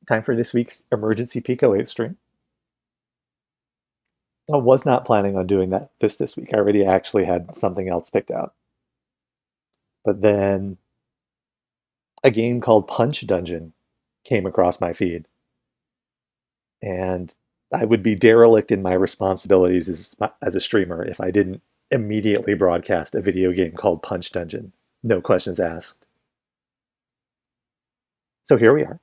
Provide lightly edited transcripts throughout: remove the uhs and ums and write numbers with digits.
Time for this week's emergency PICO-8 stream. I was not planning on doing this week. I already actually had something else picked out. But then a game called Punch Dungeon came across my feed, and I would be derelict in my responsibilities as a streamer if I didn't immediately broadcast a video game called Punch Dungeon. No questions asked. So here we are.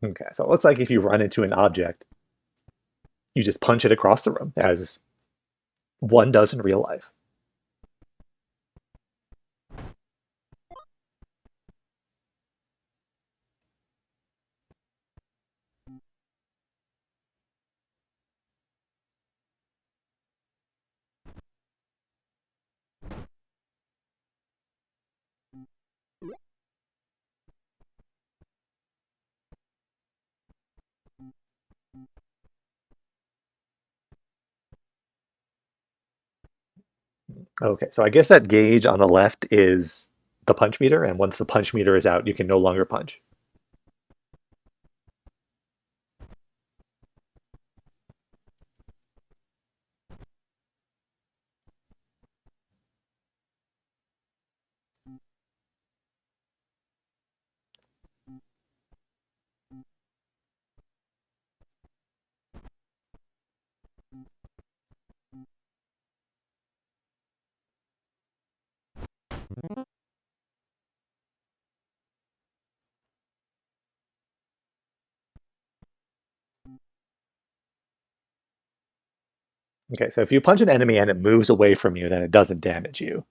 Okay, so it looks like if you run into an object, you just punch it across the room, as one does in real life. Okay, so I guess that gauge on the left is the punch meter, and once the punch meter is out, you can no longer punch. Okay, so if you punch an enemy and it moves away from you, then it doesn't damage you.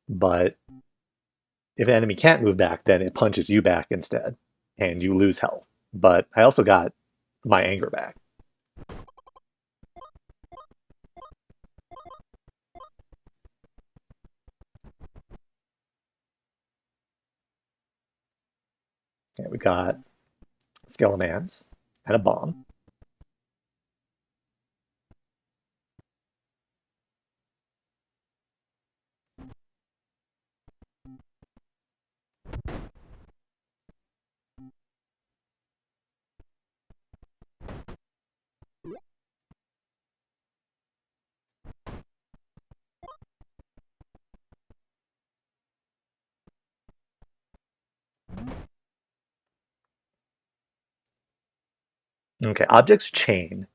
But if an enemy can't move back, then it punches you back instead, and you lose health. But I also got my anger back. Okay, we got Skelemans and a bomb. Okay, objects chain.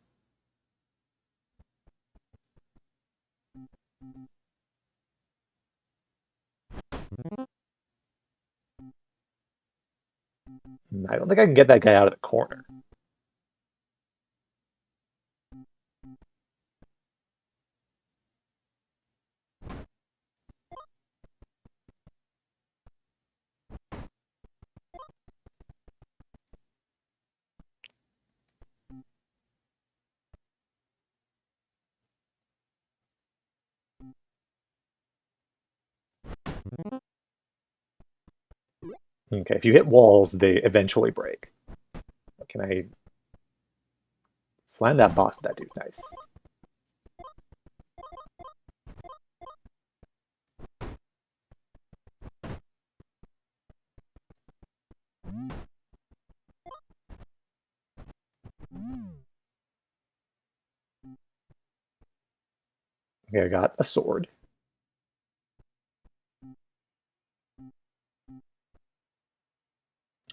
I don't think I can get that guy out of the corner. Okay, if you hit walls, they eventually break. Can I slam that boss? That dude, nice. Okay, I got a sword.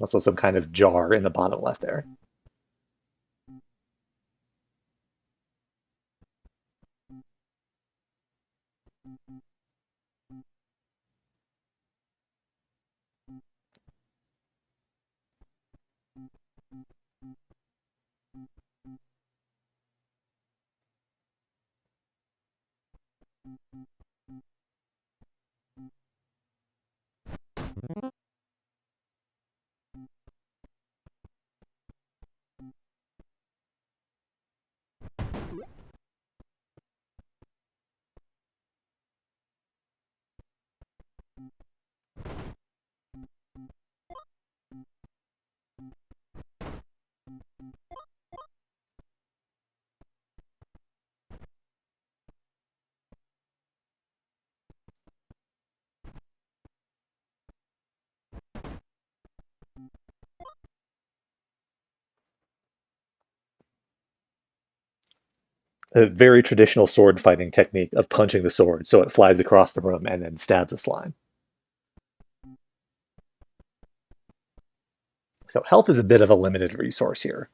Also some kind of jar in the bottom left there. A very traditional sword fighting technique of punching the sword so it flies across the room and then stabs a slime. So health is a bit of a limited resource here,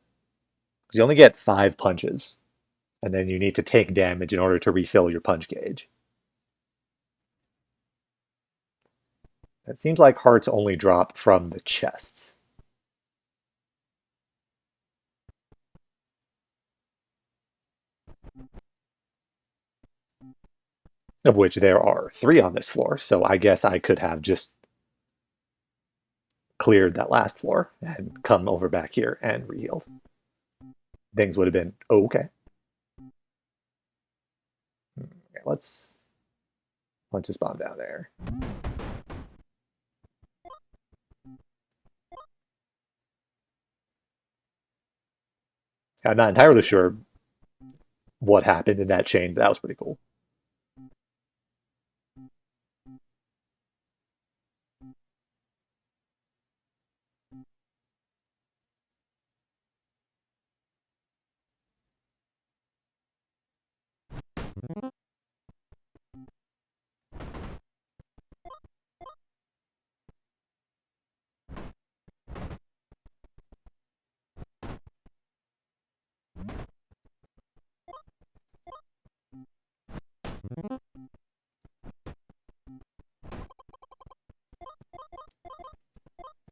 because you only get 5 punches, and then you need to take damage in order to refill your punch gauge. It seems like hearts only drop from the chests, of which there are 3 on this floor, so I guess I could have just cleared that last floor and come over back here and re-healed. Things would have been okay. Okay, let's just bomb down there. I'm not entirely sure what happened in that chain, but that was pretty cool.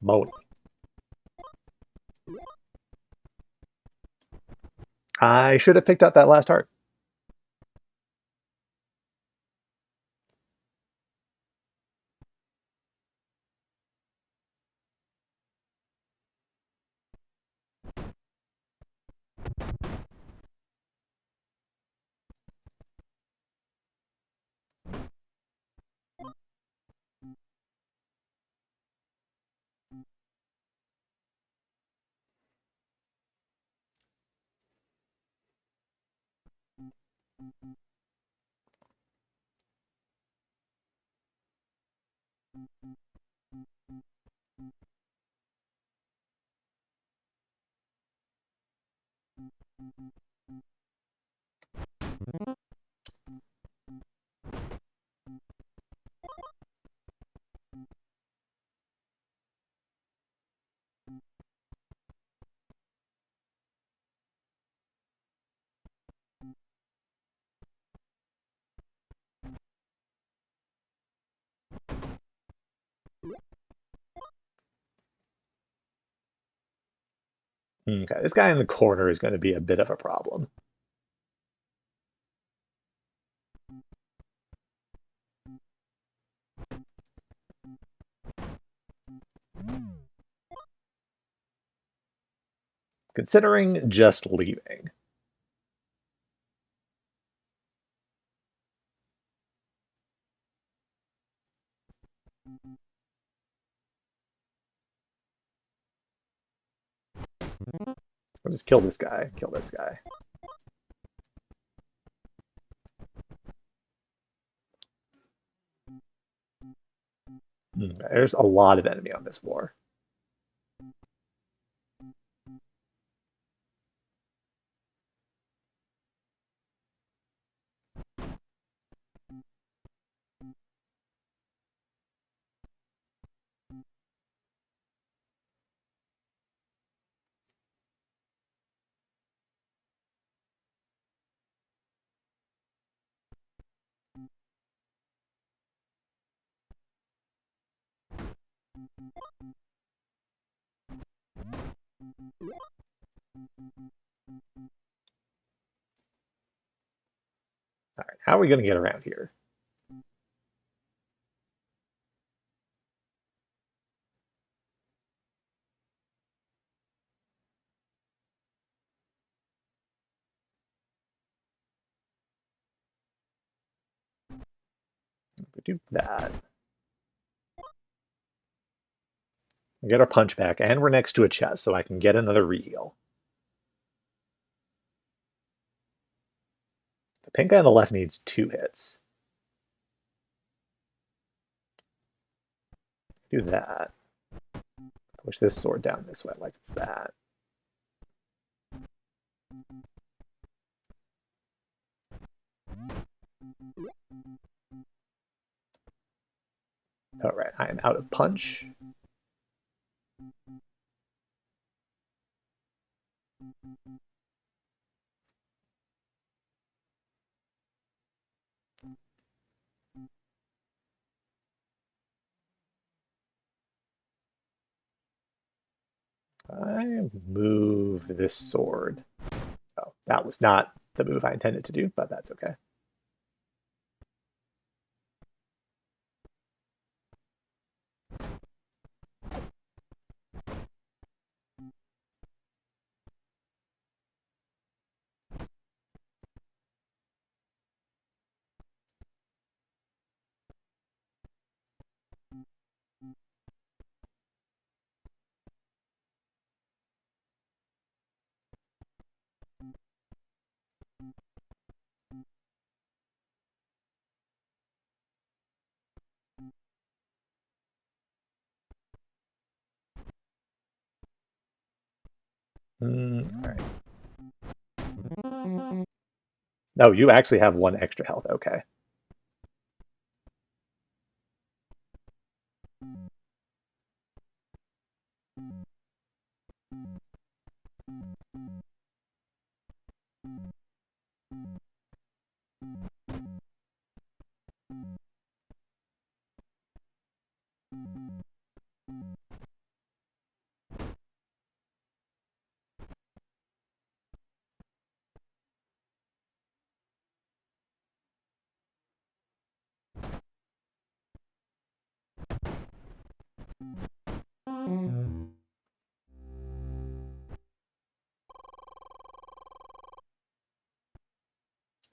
Mowing. I should have picked up that last heart. Okay, this guy in the corner is going to be a bit of a problem. Considering just leaving. I'll just kill this guy, kill this guy. There's a lot of enemy on this floor. All right, how are we going to get around here? We do that. We get our punch back, and we're next to a chest, so I can get another reheal. The pink guy on the left needs 2 hits. Do that. Push this sword down this way, like that. All right, I am out of punch. I move this sword. Oh, that was not the move I intended to do, but that's okay. All right. No, you actually have 1 extra health. Okay.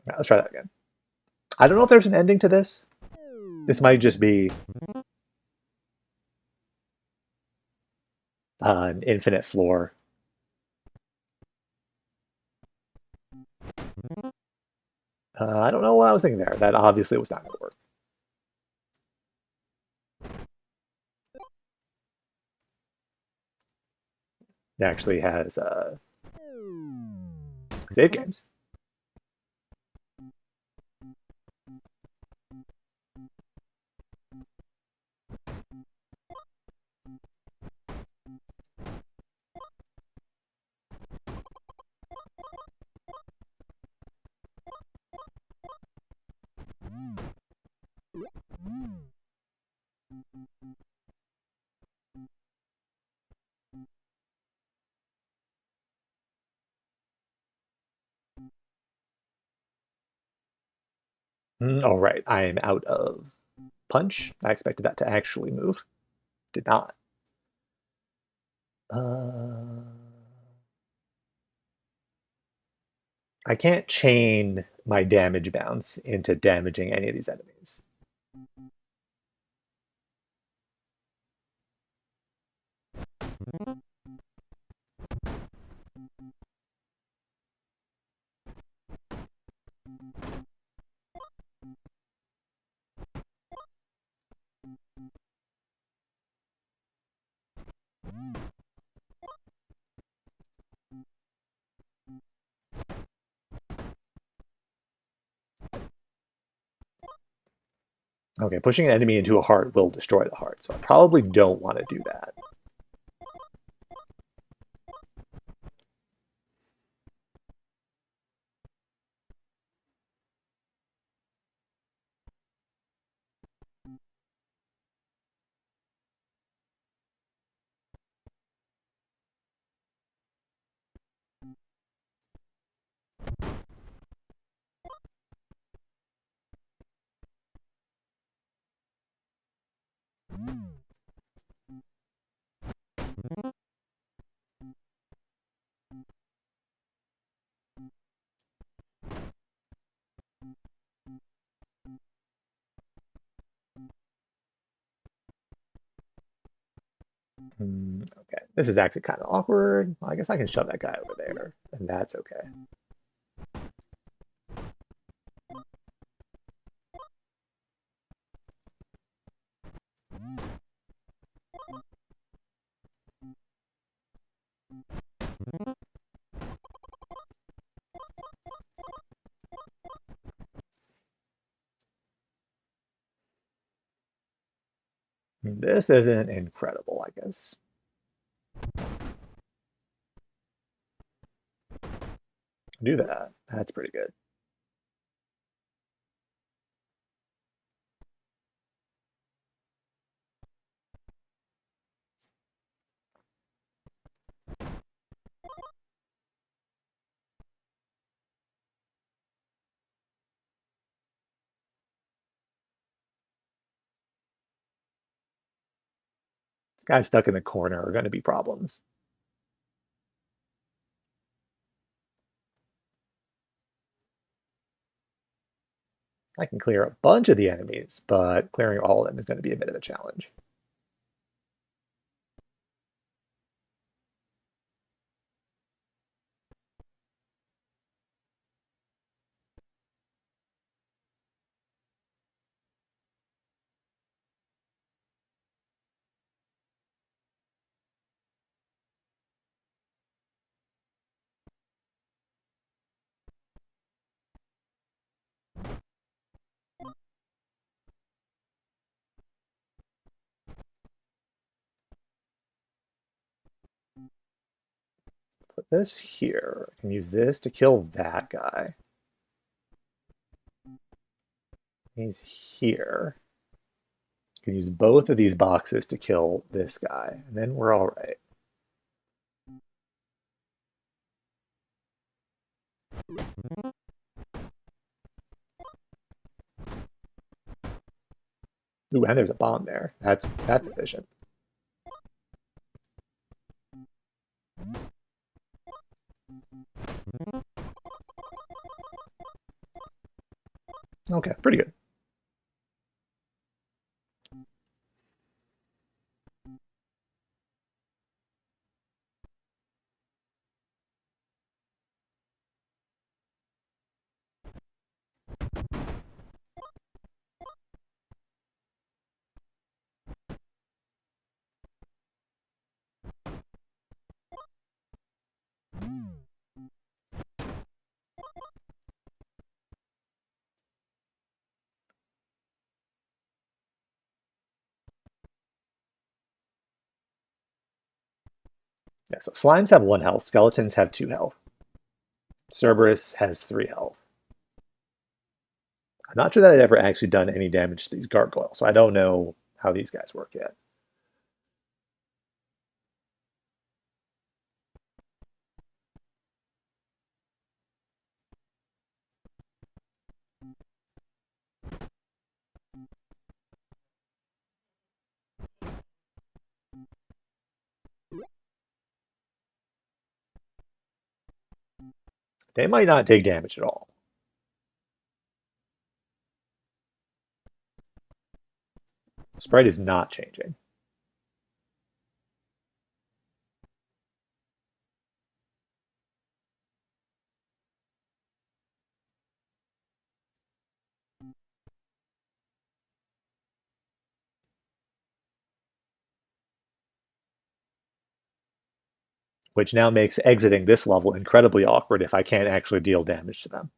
Now, let's try that again. I don't know if there's an ending to this. This might just be an infinite floor. I don't know what I was thinking there. That obviously was not going to work. It actually has save games. All right, I am out of punch. I expected that to actually move. Did not. I can't chain my damage bounce into damaging any of these enemies. Okay, pushing an enemy into a heart will destroy the heart, so I probably don't want to do that. Okay, this is actually kind of awkward. Well, I guess I can shove that guy over there, and that's okay. This isn't incredible, I guess. Do that. That's pretty good. Guys stuck in the corner are going to be problems. I can clear a bunch of the enemies, but clearing all of them is going to be a bit of a challenge. Put this here. I can use this to kill that guy. He's here. I can use both of these boxes to kill this guy, and then we're all right. Ooh, and there's a bomb there. That's efficient. Okay, pretty good. Yeah, so slimes have 1 health, skeletons have 2 health. Cerberus has 3 health. I'm not sure that I'd ever actually done any damage to these gargoyles, so I don't know how these guys work yet. They might not take damage at all. Sprite is not changing. Which now makes exiting this level incredibly awkward if I can't actually deal damage to them.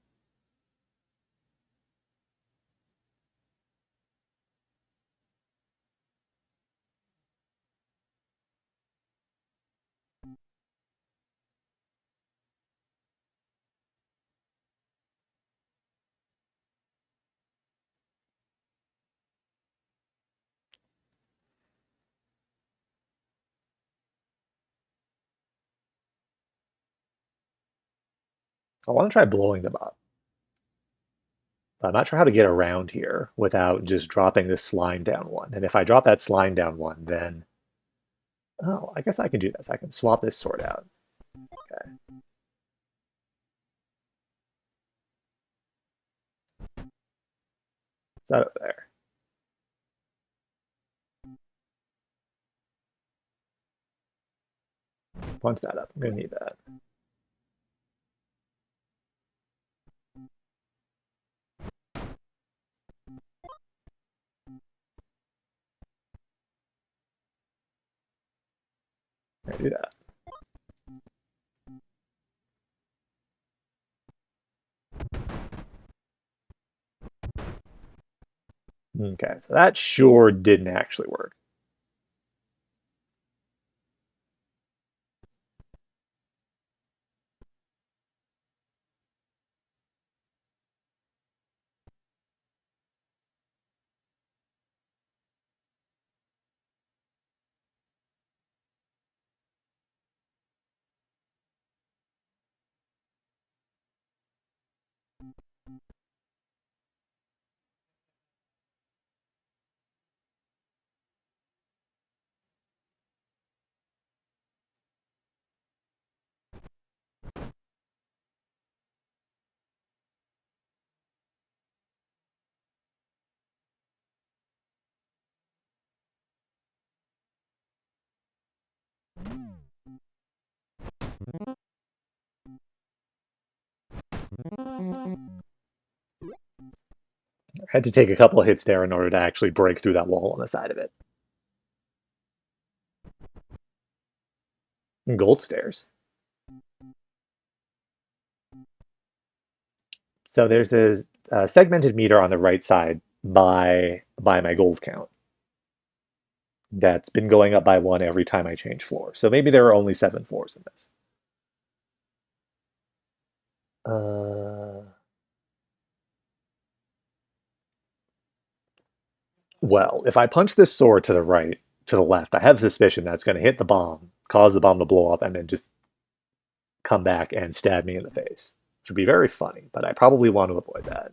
I want to try blowing them up. But I'm not sure how to get around here without just dropping this slime down one. And if I drop that slime down one, then... Oh, I guess I can do this. I can swap this sword out. Okay. Is that over there? punch that up. I'm gonna need that. I'm gonna do that. Okay, so that sure didn't actually work. Had to take a couple of hits there in order to actually break through that wall on the side of it. And gold stairs. So there's this segmented meter on the right side by my gold count. That's been going up by 1 every time I change floor. So maybe there are only 7 floors in this. Well, if I punch this sword to the right, to the left, I have a suspicion that's going to hit the bomb, cause the bomb to blow up, and then just come back and stab me in the face. Which would be very funny, but I probably want to avoid that.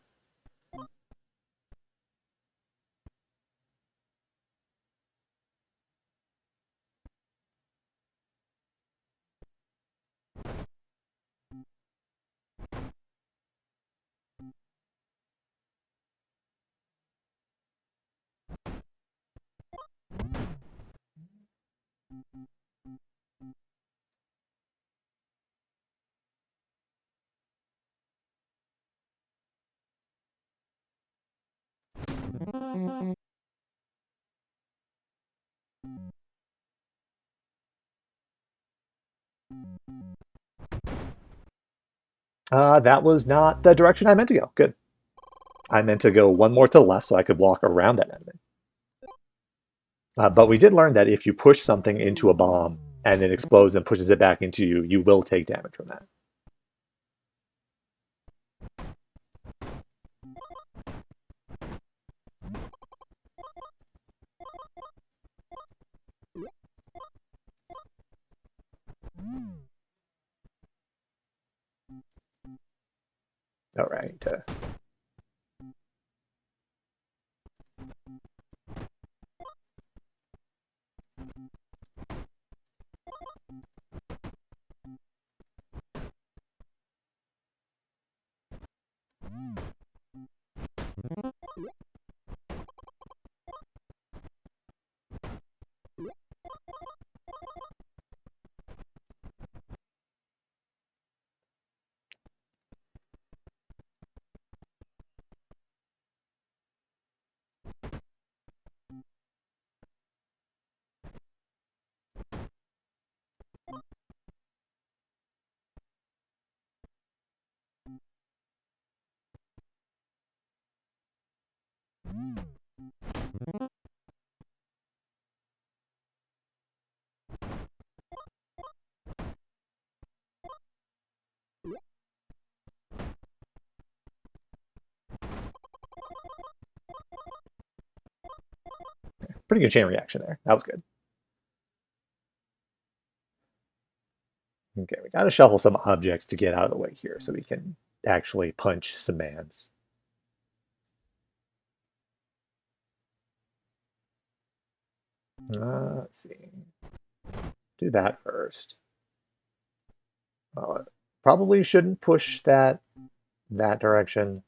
That was not the direction I meant to go. Good. I meant to go 1 more to the left so I could walk around that enemy. But we did learn that if you push something into a bomb and it explodes and pushes it back into you, you will take damage from that. All right. Pretty good chain reaction there. That was good. Okay, we got to shuffle some objects to get out of the way here so we can actually punch some mans. Let's see. Do that first. Probably shouldn't push that direction.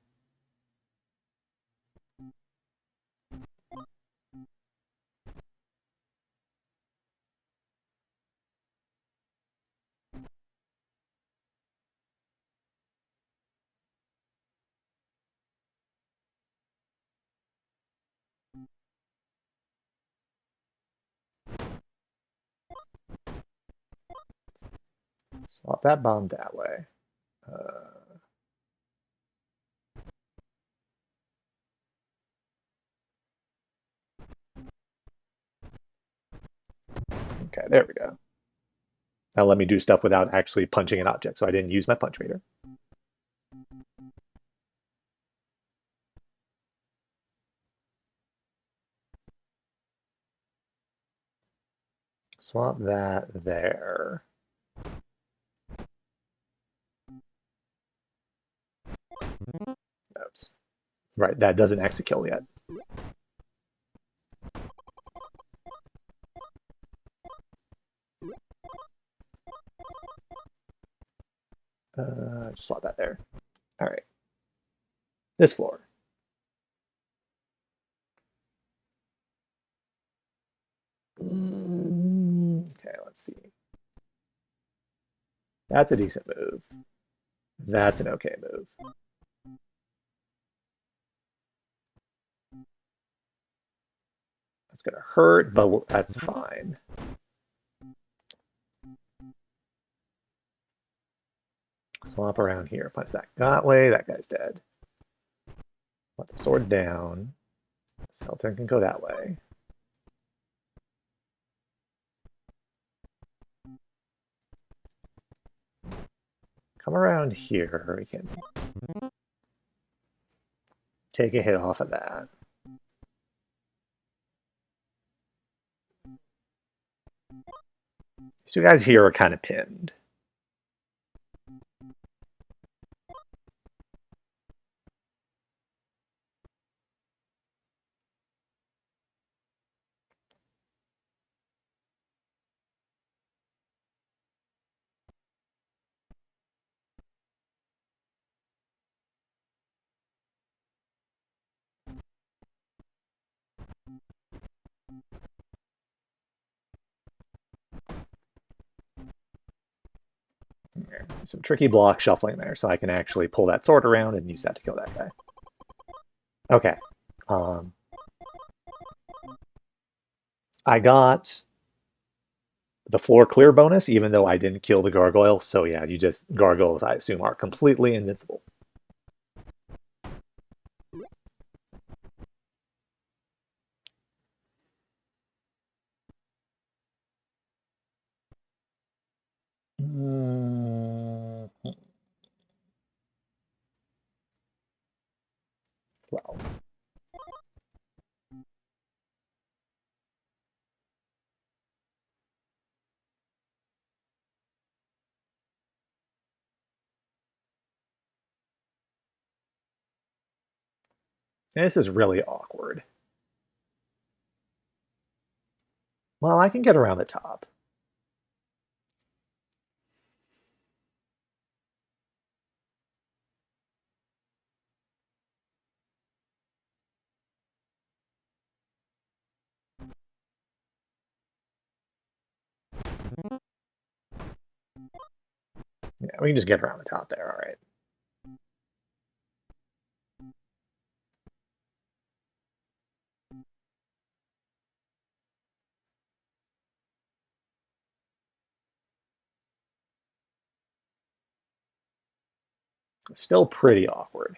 Swap that bond that way. Okay, there we go. Now let me do stuff without actually punching an object, so I didn't use my punch meter. Swap that there. Oops. Right, that doesn't actually kill yet. Just swap that there. All right. This floor. Okay, let's see. That's a decent move. That's an okay move. That's going to hurt, but that's fine. Swap around here. Punch that way. That guy's dead. Let's sword down. Skeleton can go that way. Come around here. We can take a hit off of that. These two guys here are kind of pinned. Some tricky block shuffling there, so I can actually pull that sword around and use that to kill that guy. Okay. I got the floor clear bonus, even though I didn't kill the gargoyle. So yeah, you just gargoyles, I assume, are completely invincible. Well. This is really awkward. Well, I can get around the top. Yeah, we can just get around the top there, all right. Still pretty awkward.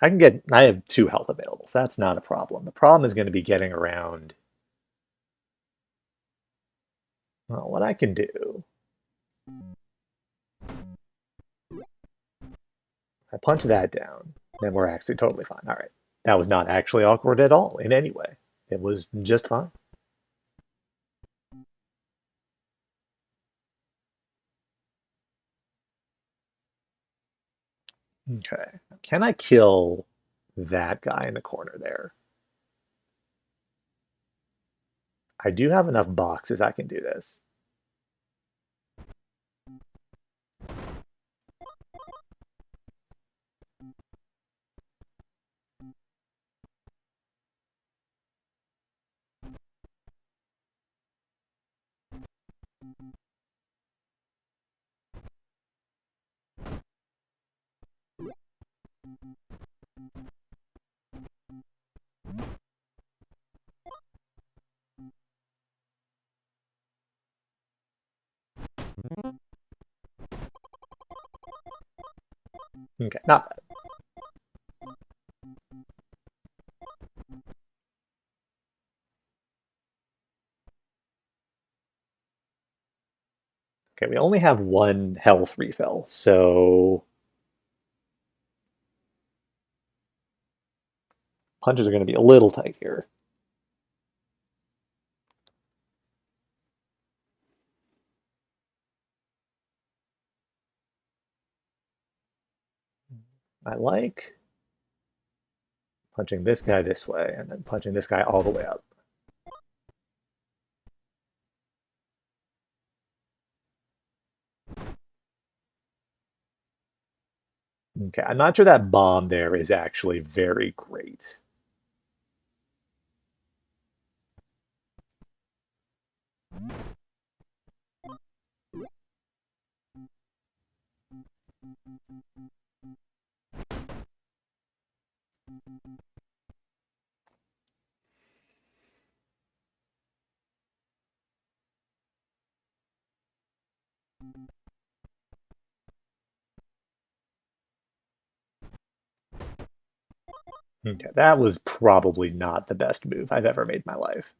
I have 2 health available, so that's not a problem. The problem is going to be getting around. Well, what I can do. I punch that down, then we're actually totally fine. All right. That was not actually awkward at all in any way. It was just fine. Okay. Can I kill that guy in the corner there? I do have enough boxes I can do this. Okay, not bad. Okay, we only have one health refill, so punches are going to be a little tight here. I like punching this guy this way and then punching this guy all the way up. Okay, I'm not sure that bomb there is actually very great. Okay, that was probably not the best move I've ever made in my life.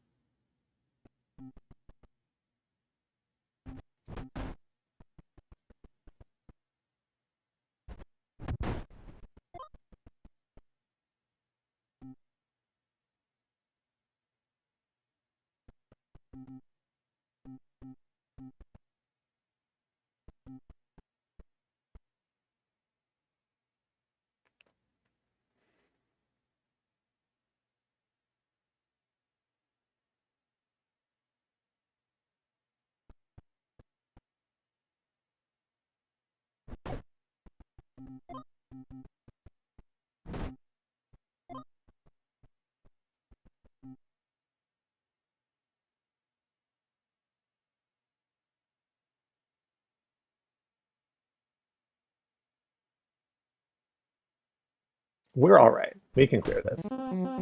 We're all right. We can clear this. Well,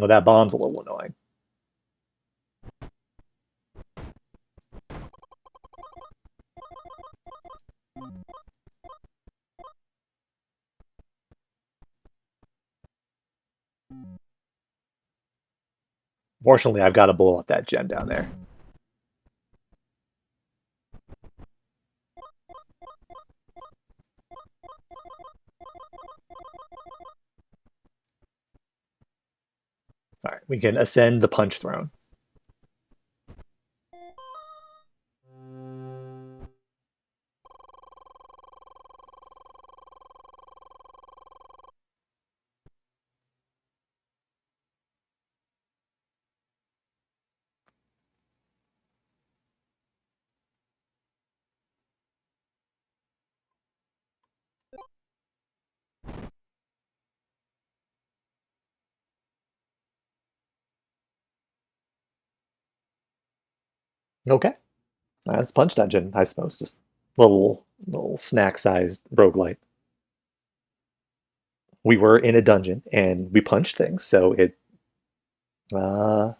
that bomb's a little annoying. Fortunately, I've got to blow up that gem down there. All right, we can ascend the punch throne. Okay, that's punch dungeon, I suppose. Just little snack-sized roguelite. We were in a dungeon and we punched things, so it uh,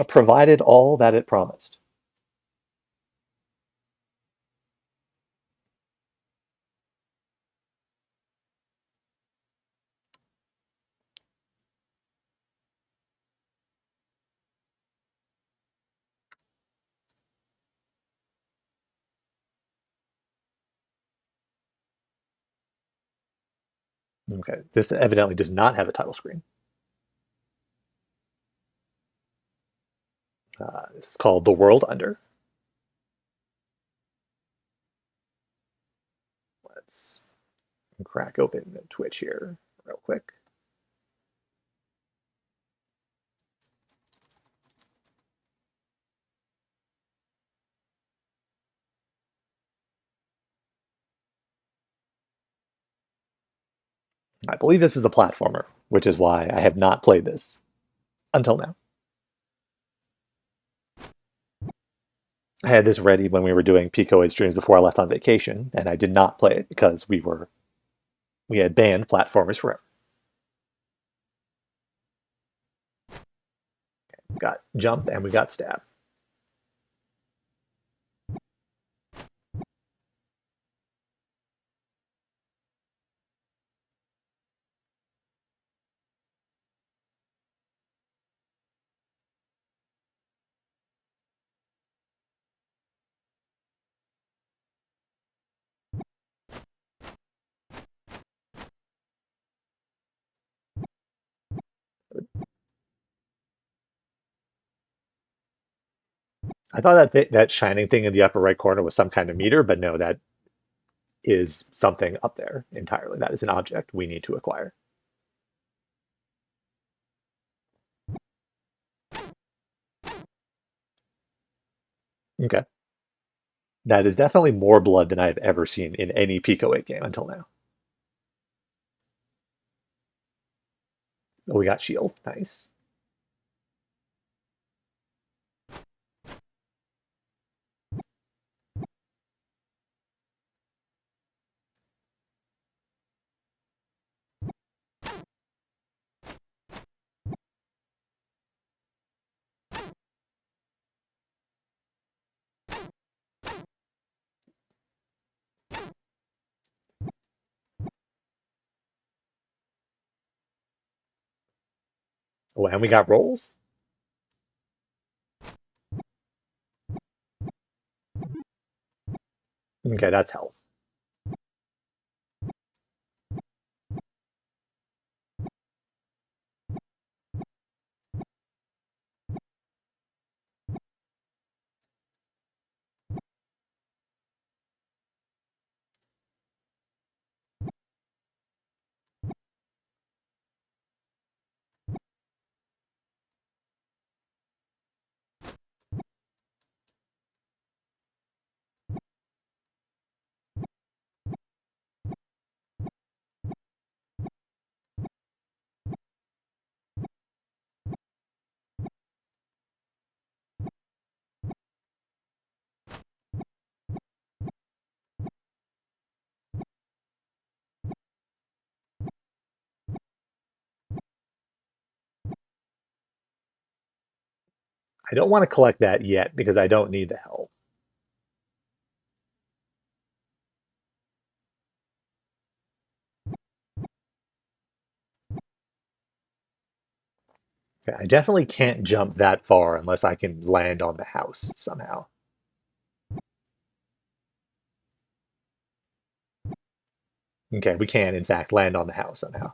provided all that it promised. Okay, this evidently does not have a title screen. This is called The World Under. let's crack open Twitch here real quick. I believe this is a platformer, which is why I have not played this until now. I had this ready when we were doing PICO-8 streams before I left on vacation, and I did not play it because we had banned platformers forever. We got jump and we got stab. I thought that shining thing in the upper right corner was some kind of meter, but no, that is something up there entirely. That is an object we need to acquire. Okay. That is definitely more blood than I've ever seen in any PICO-8 game until now. Oh, we got shield. Nice. Oh, and we got rolls. Okay, that's health. I don't want to collect that yet because I don't need the health. Okay, I definitely can't jump that far unless I can land on the house somehow. Okay, we can, in fact, land on the house somehow.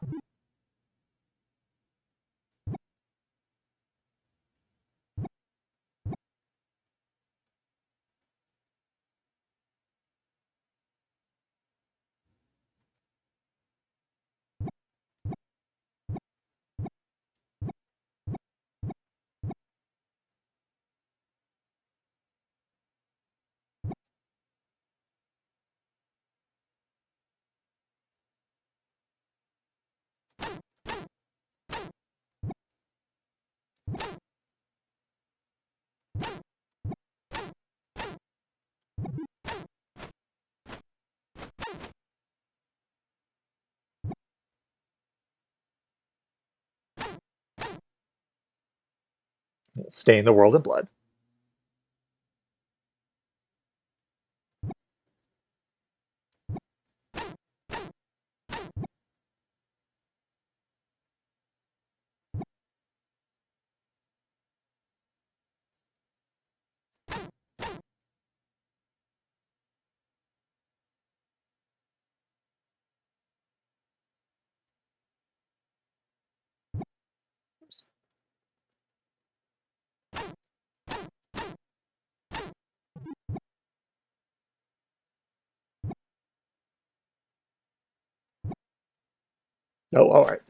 We'll stain the world in blood. Oh, all right.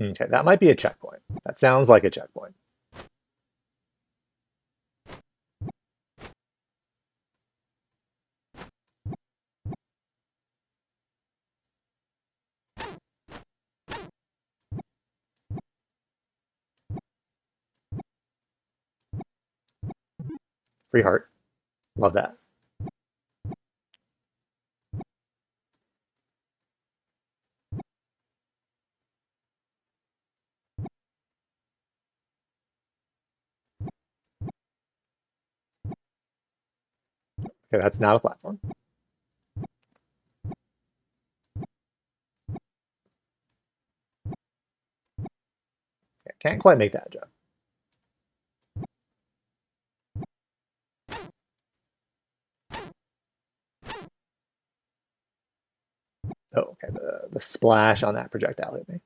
Okay, that might be a checkpoint. That sounds like a checkpoint. Free heart. Love that. Okay, that's not a platform. Okay, can't quite make that jump. Oh, okay. The splash on that projectile hit me.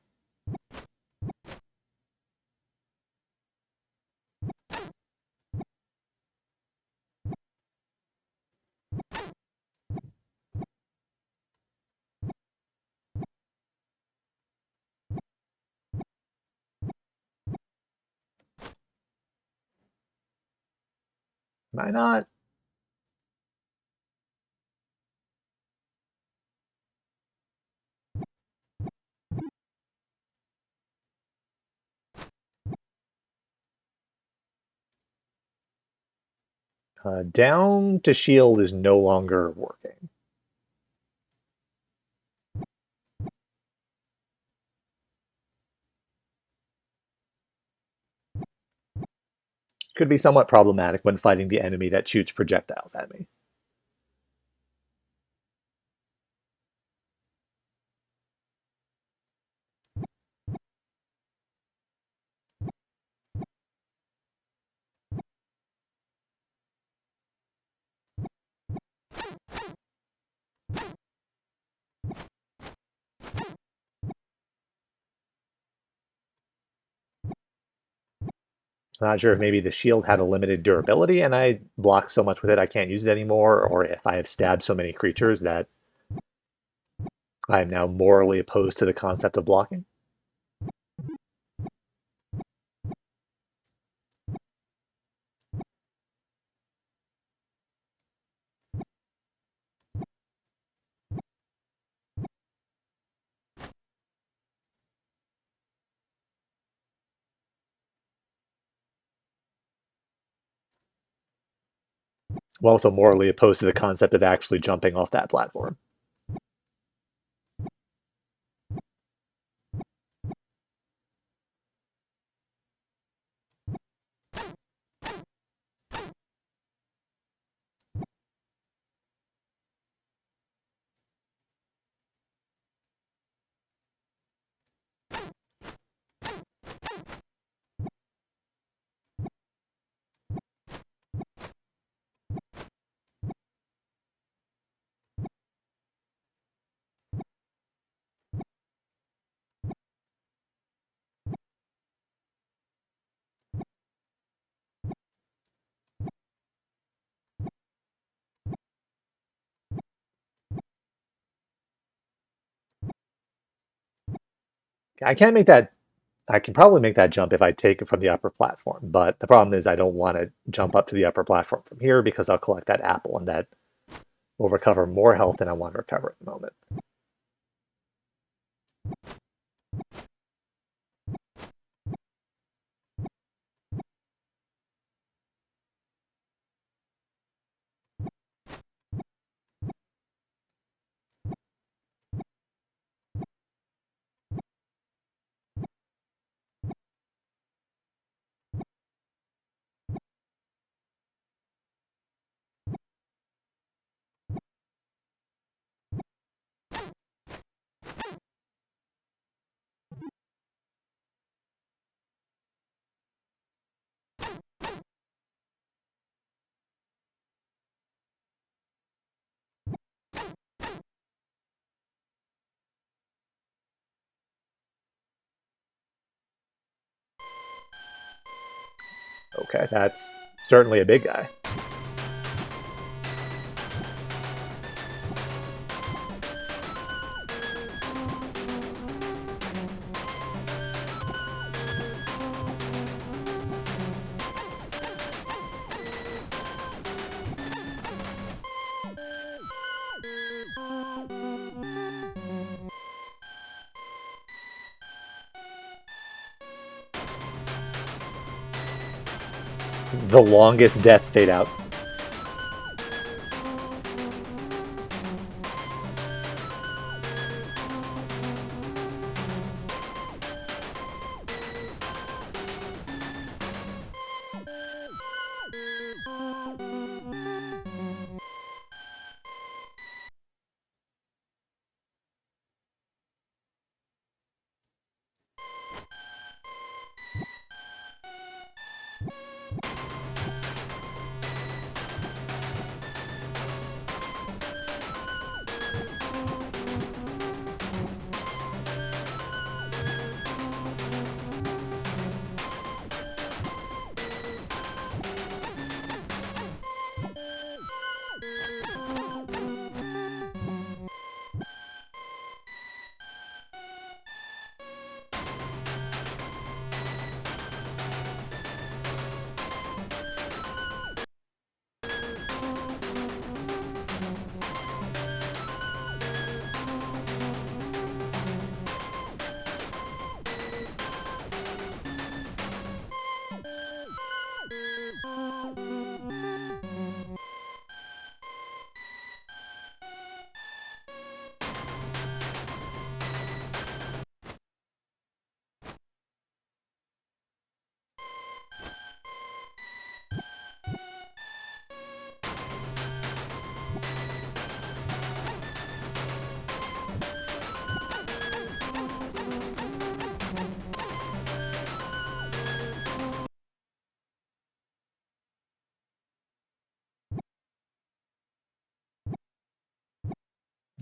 Am I not? Down to shield is no longer working. Could be somewhat problematic when fighting the enemy that shoots projectiles at me. I'm not sure if maybe the shield had a limited durability and I blocked so much with it I can't use it anymore, or if I have stabbed so many creatures that I am now morally opposed to the concept of blocking. I'm also morally opposed to the concept of actually jumping off that platform. I can't make that. I can probably make that jump if I take it from the upper platform, but the problem is I don't want to jump up to the upper platform from here because I'll collect that apple and that will recover more health than I want to recover at the moment. Okay, that's certainly a big guy. The longest death fade out.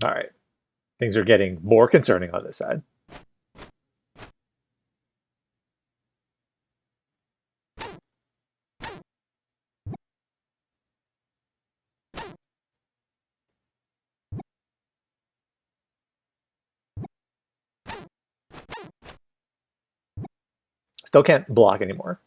All right, things are getting more concerning on this side. Still can't block anymore.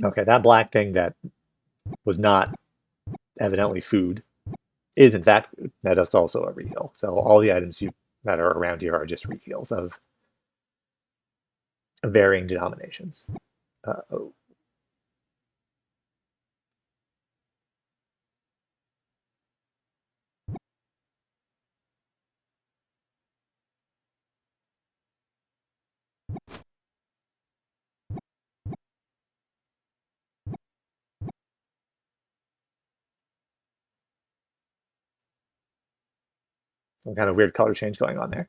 Okay, that black thing that was not evidently food is in fact food. That is also a reheal. So all the items that are around here are just reheals of varying denominations. Oh, some kind of weird color change going on there.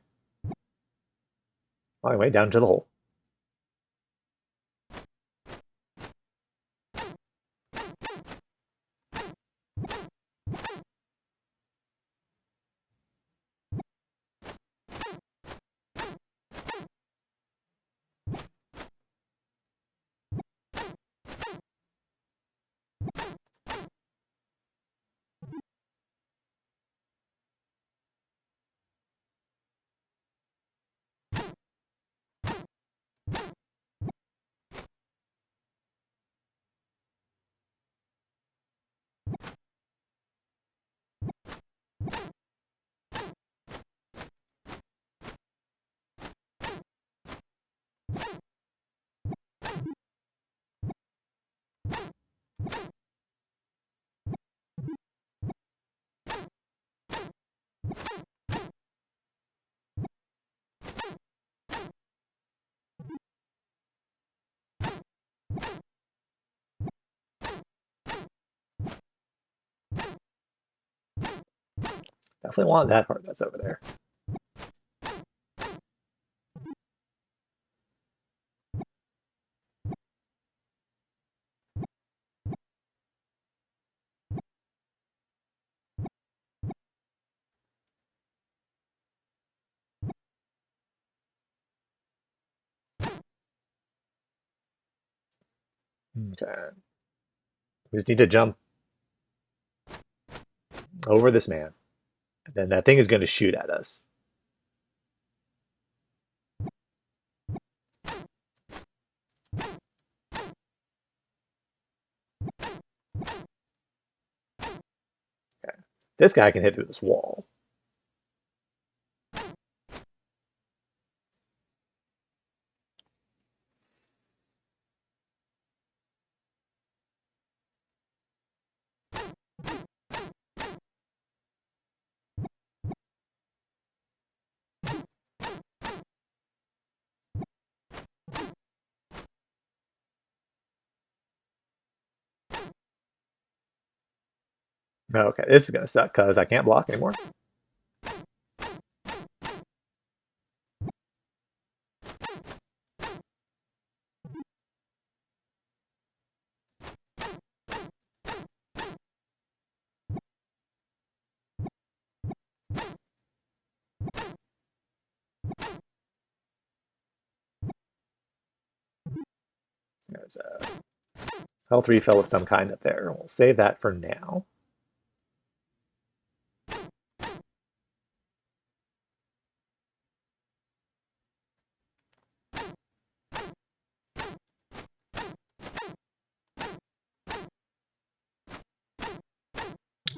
Anyway, down to the hole. Definitely want that part that's over there. Okay. We just need to jump over this man. And then that thing is going to shoot at us. Okay. This guy can hit through this wall. Okay, this is going to suck because I can't block anymore. There's a health refill of some kind up there. We'll save that for now.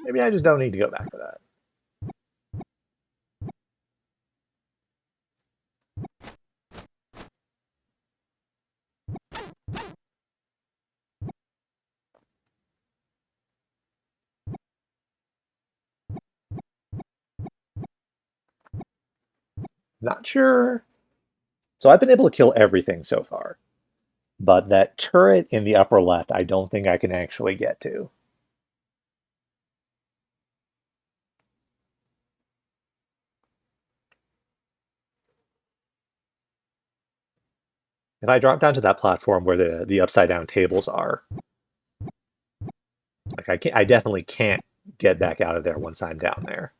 Maybe I just don't need to go back for that. Not sure. So I've been able to kill everything so far. But that turret in the upper left, I don't think I can actually get to. If I drop down to that platform where the upside down tables are, like I definitely can't get back out of there once I'm down there.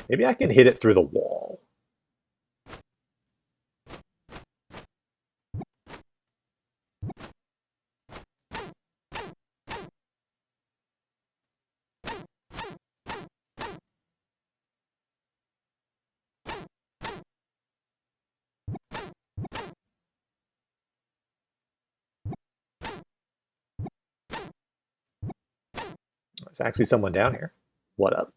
Maybe I can hit it through the wall. There's actually someone down here. What up?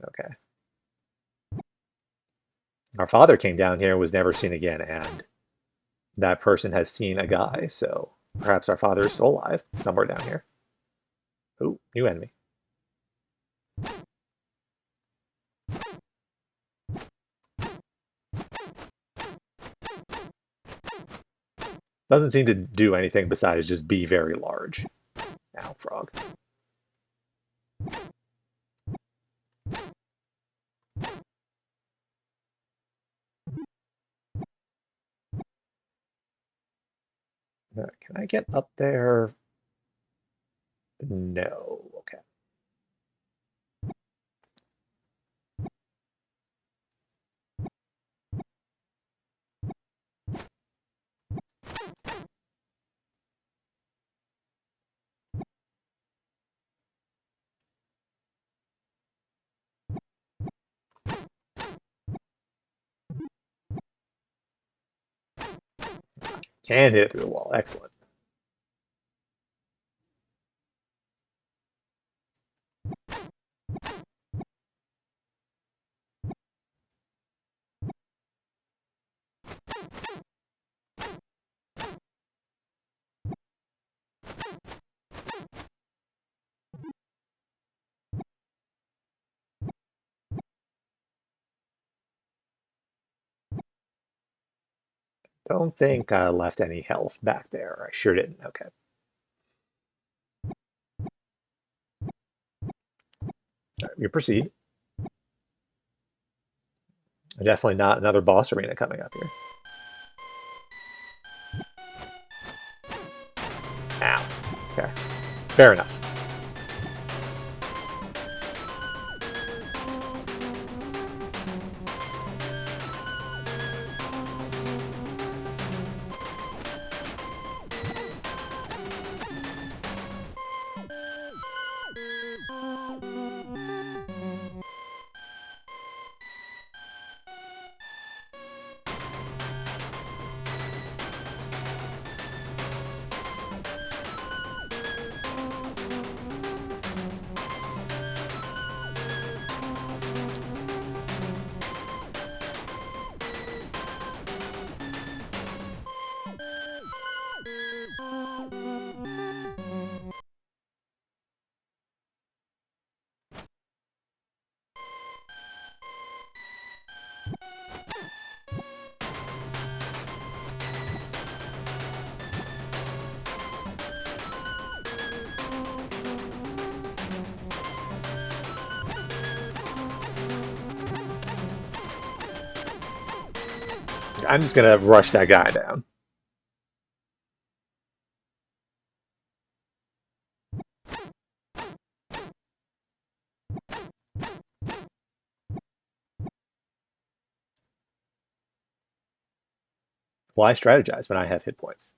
Okay. Our father came down here and was never seen again, and that person has seen a guy, so perhaps our father is still alive somewhere down here. Ooh, new enemy. Doesn't seem to do anything besides just be very large. Ow, frog. Can I get up there? No. Okay. Can hit it through the wall. Excellent. Don't think I left any health back there. I sure didn't. Okay. All right, we proceed. Definitely not another boss arena coming up here. Ow. Okay. Fair enough. I'm just gonna rush that guy down. Why strategize when I have hit points?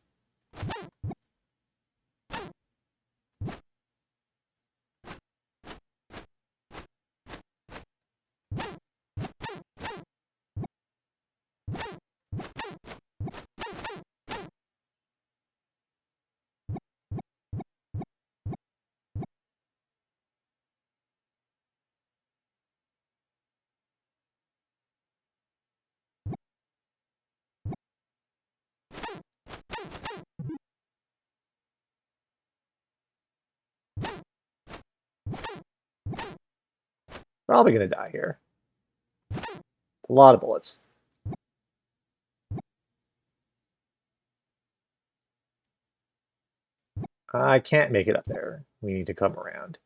Probably gonna die here. A lot of bullets. I can't make it up there. We need to come around.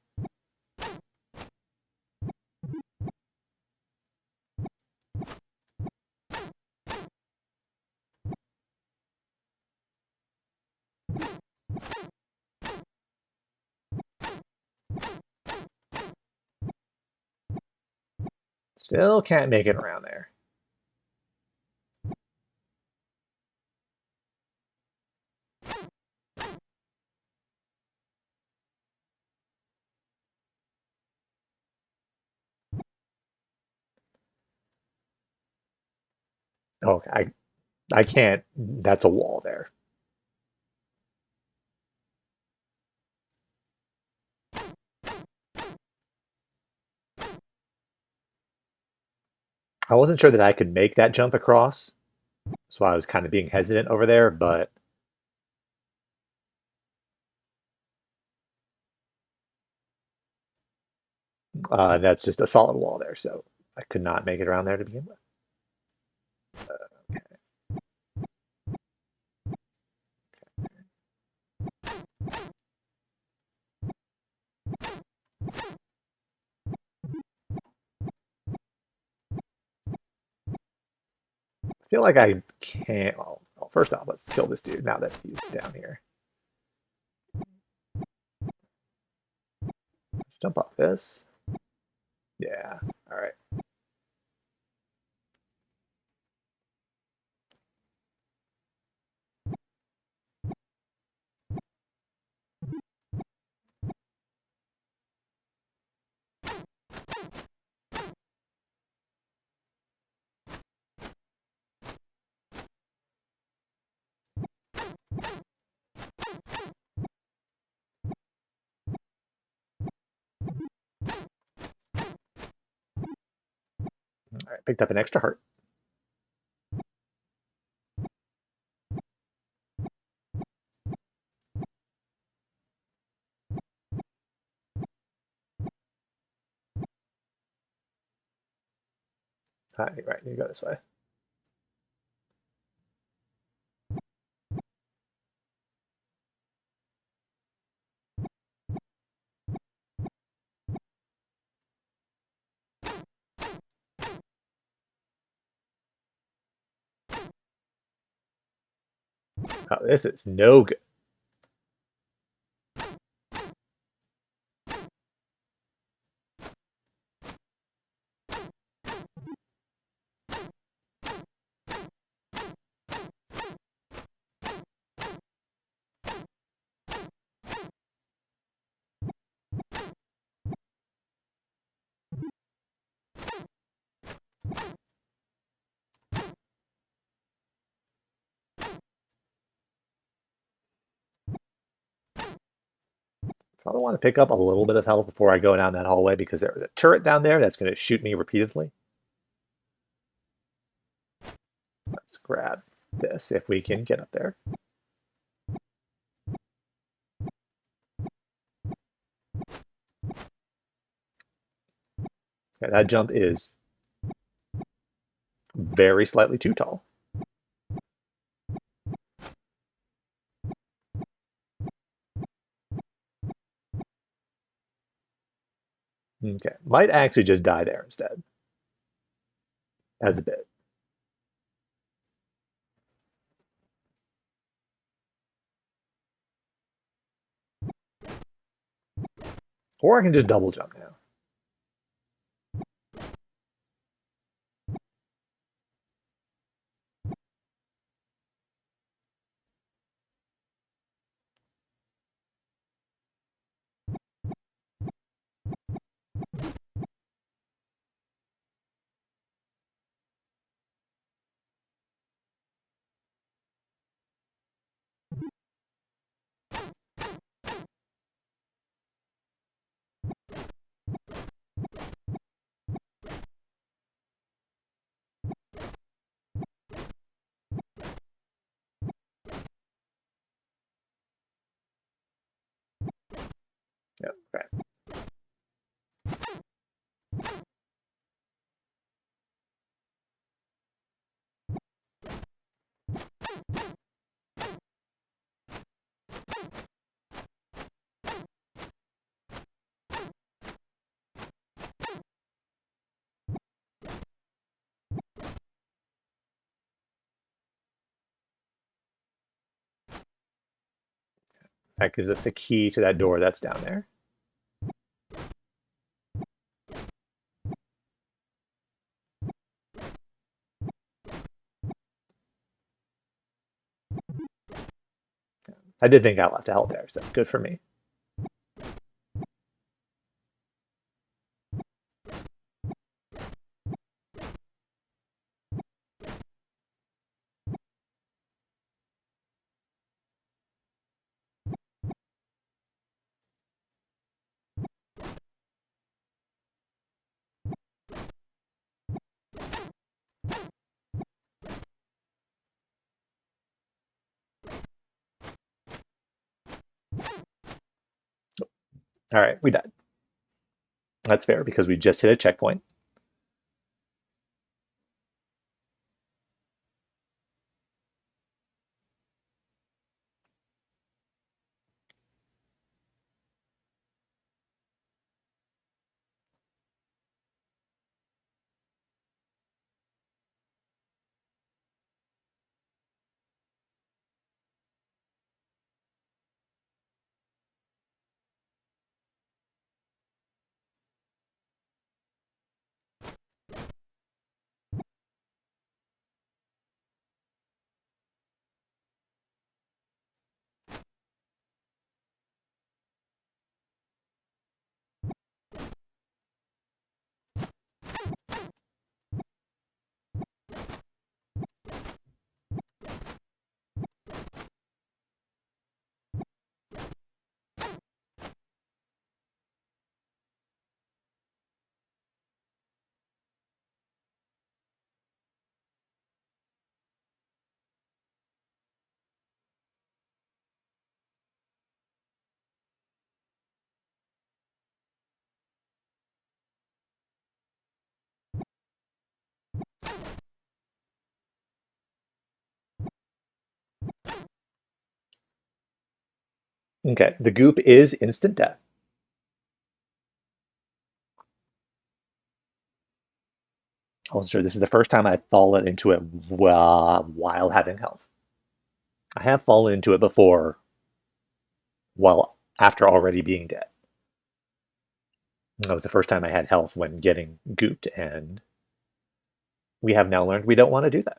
Still can't make it around there. Oh, I can't. That's a wall there. I wasn't sure that I could make that jump across. That's why I was kind of being hesitant over there, but that's just a solid wall there, so I could not make it around there to begin with. Okay. I feel like I can't. Well, first off, let's kill this dude now that he's down here. Let's jump off this. Yeah. All right. All right. Picked up an extra heart. All right. Right. You go this way. Oh, this is no good. Probably want to pick up a little bit of health before I go down that hallway because there's a turret down there that's going to shoot me repeatedly. Let's grab this if we can get up there. Okay, that jump is very slightly too tall. Okay, might actually just die there instead as a bit. Or I can just double jump now. Yep, right. That gives us the key to that door that's down there. I did think I left a health there, so good for me. All right, we died. That's fair because we just hit a checkpoint. Okay, the goop is instant death. Oh, sure, this is the first time I've fallen into it while having health. I have fallen into it before, well, after already being dead. That was the first time I had health when getting gooped, and we have now learned we don't want to do that.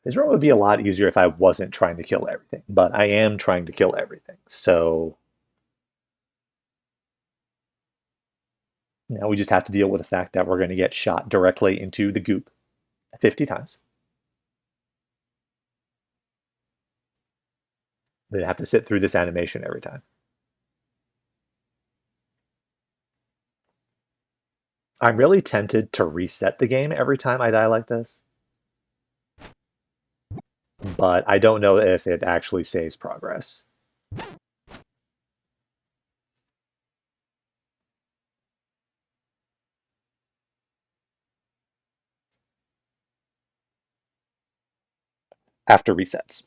This run would be a lot easier if I wasn't trying to kill everything, but I am trying to kill everything. So now we just have to deal with the fact that we're going to get shot directly into the goop 50 times. They have to sit through this animation every time. I'm really tempted to reset the game every time I die like this, but I don't know if it actually saves progress. After resets.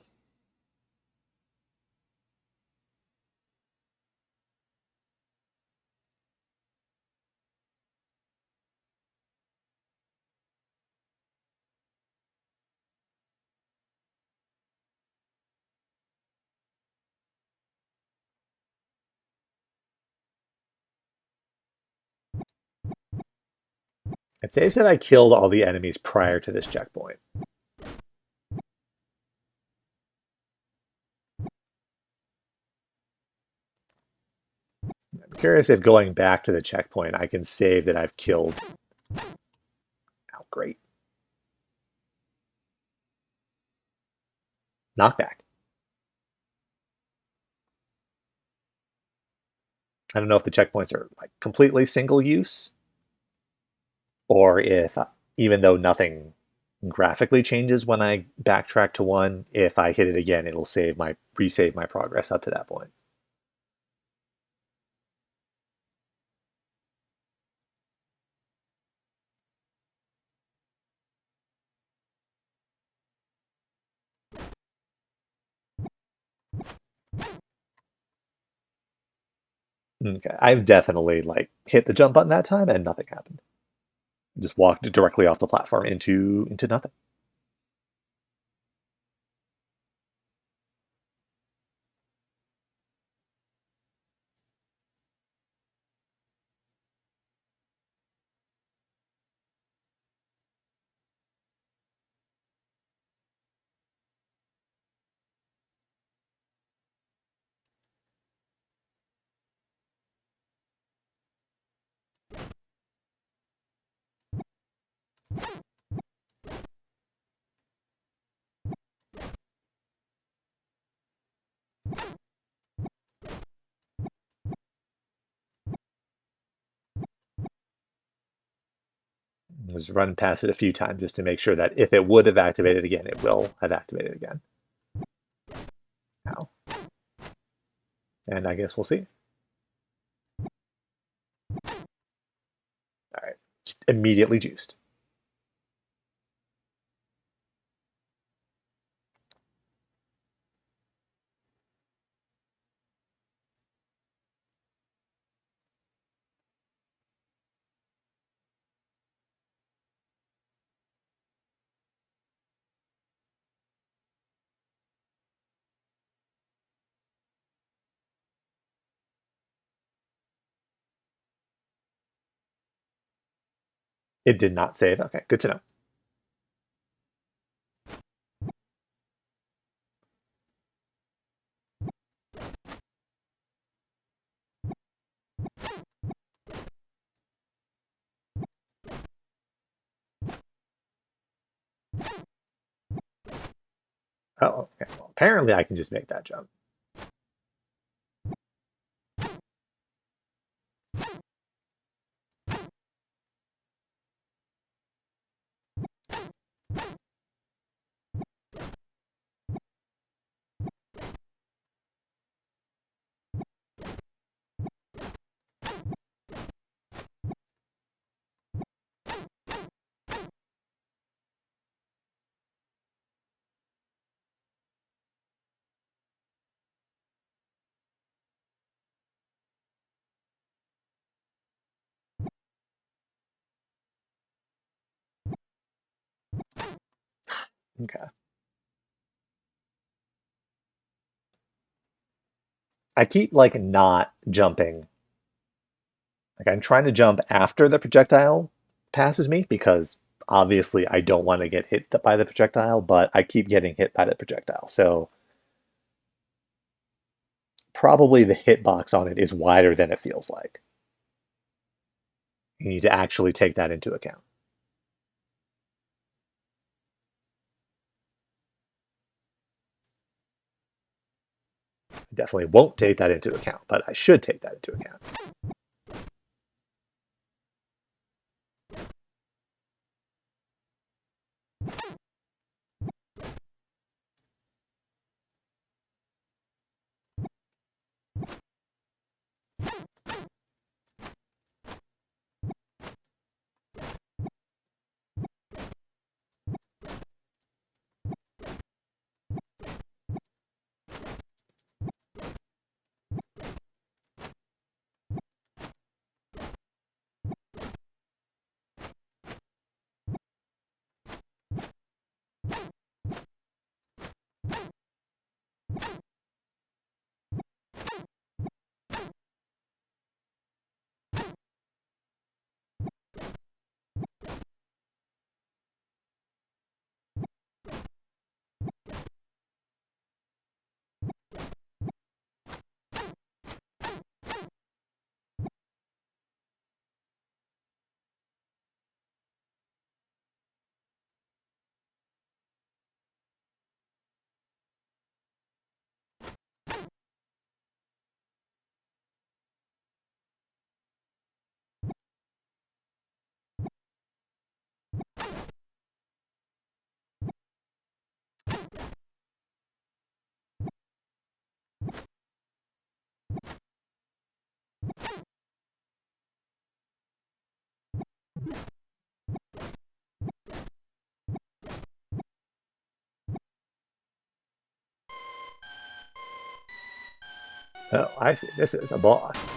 It saves that I killed all the enemies prior to this checkpoint. I'm curious if going back to the checkpoint, I can save that I've killed. Oh, great. Knockback. I don't know if the checkpoints are like completely single use, or if even though nothing graphically changes when I backtrack to one, if I hit it again, it'll resave my progress up to that point. Okay, I've definitely like hit the jump button that time and nothing happened. Just walked directly off the platform into nothing. Just run past it a few times just to make sure that if it would have activated again, it will have activated again. Now, and I guess we'll see. All right, just immediately juiced. It did not save. Okay, good to know. Oh, okay. Well, apparently I can just make that jump. Okay. I keep like not jumping. Like I'm trying to jump after the projectile passes me because obviously I don't want to get hit by the projectile, but I keep getting hit by the projectile. So probably the hitbox on it is wider than it feels like. You need to actually take that into account. I definitely won't take that into account, but I should take that into account. Oh, I see. This is a boss.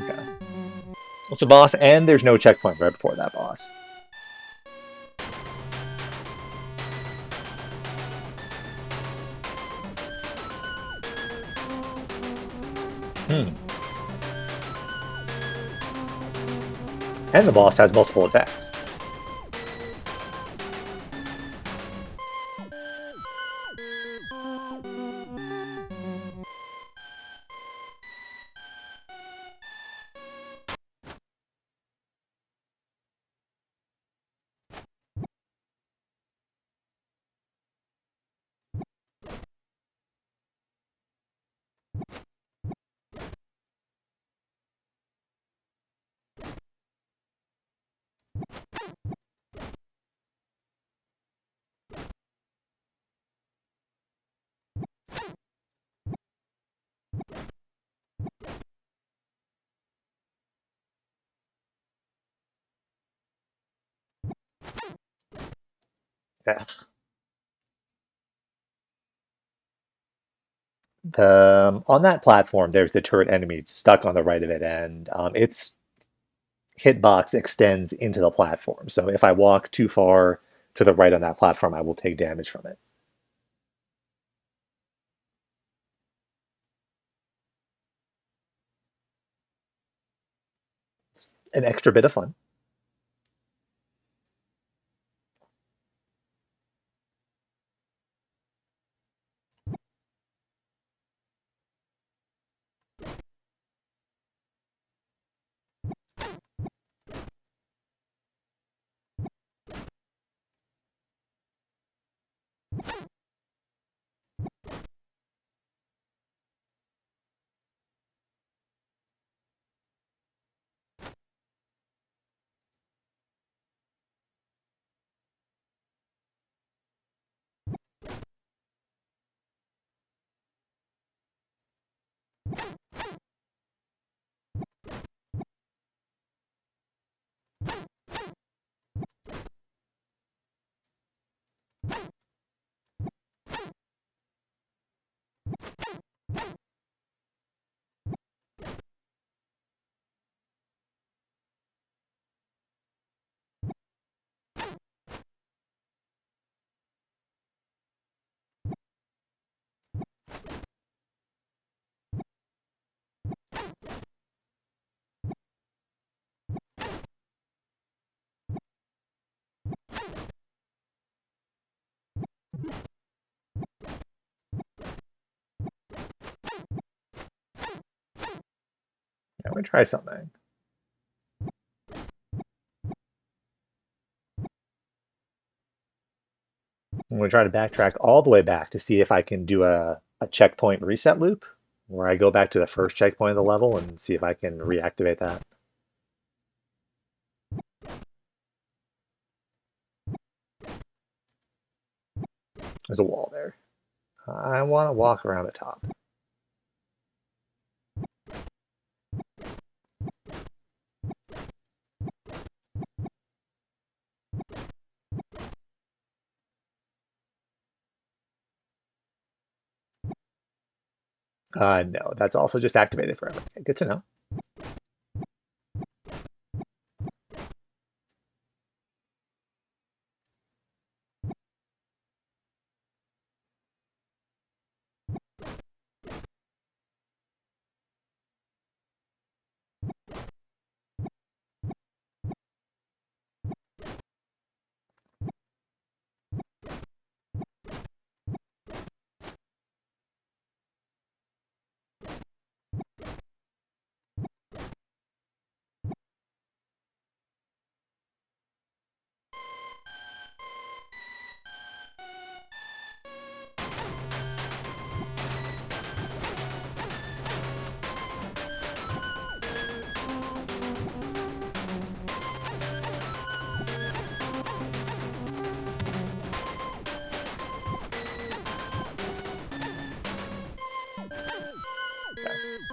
Okay. It's a boss, and there's no checkpoint right before that boss. Hmm. And the boss has multiple attacks. Yeah. On that platform, there's the turret enemy stuck on the right of it, and its hitbox extends into the platform. So if I walk too far to the right on that platform, I will take damage from it. It's an extra bit of fun. me try something. I'm going to try to backtrack all the way back to see if I can do a checkpoint reset loop where I go back to the first checkpoint of the level and see if I can reactivate that. There's a wall there. I want to walk around the top. No, that's also just activated forever. Okay, good to know.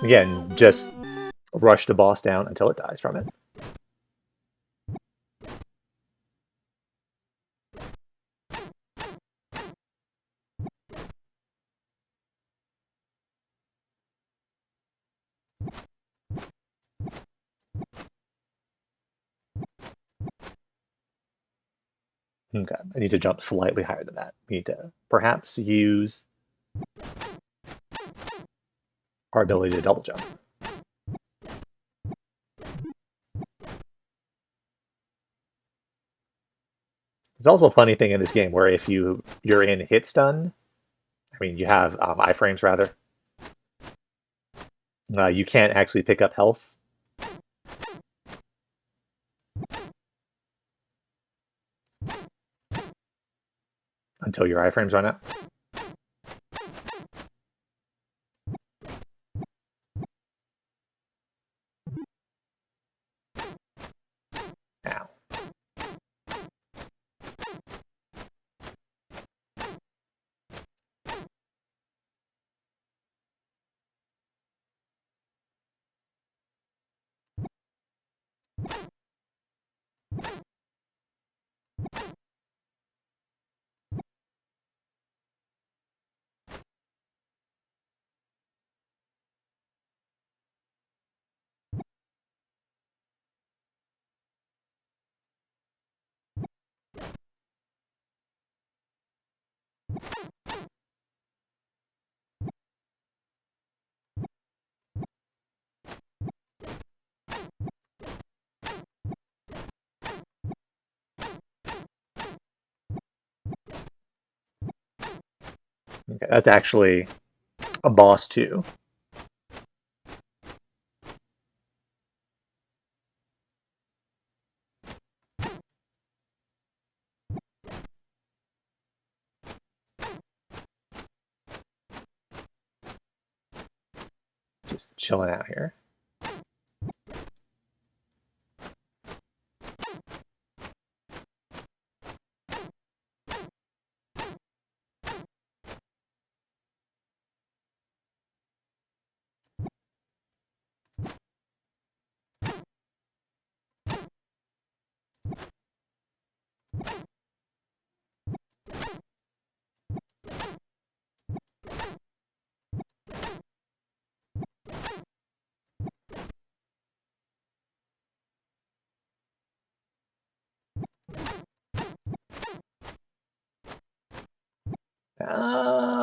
Again, just rush the boss down until it dies from it. Okay, I need to jump slightly higher than that. We need to perhaps use our ability to double jump. There's also a funny thing in this game where if you're in hit stun, I mean you have iframes rather, you can't actually pick up health until your iframes run out. Ow. Okay, that's actually a boss too. Just chilling out here.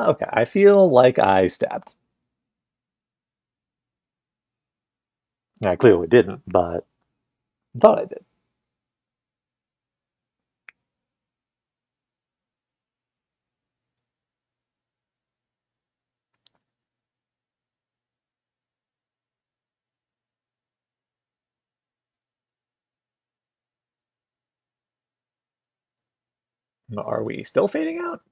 Okay, I feel like I stabbed. I clearly didn't, but I thought I did. Are we still fading out?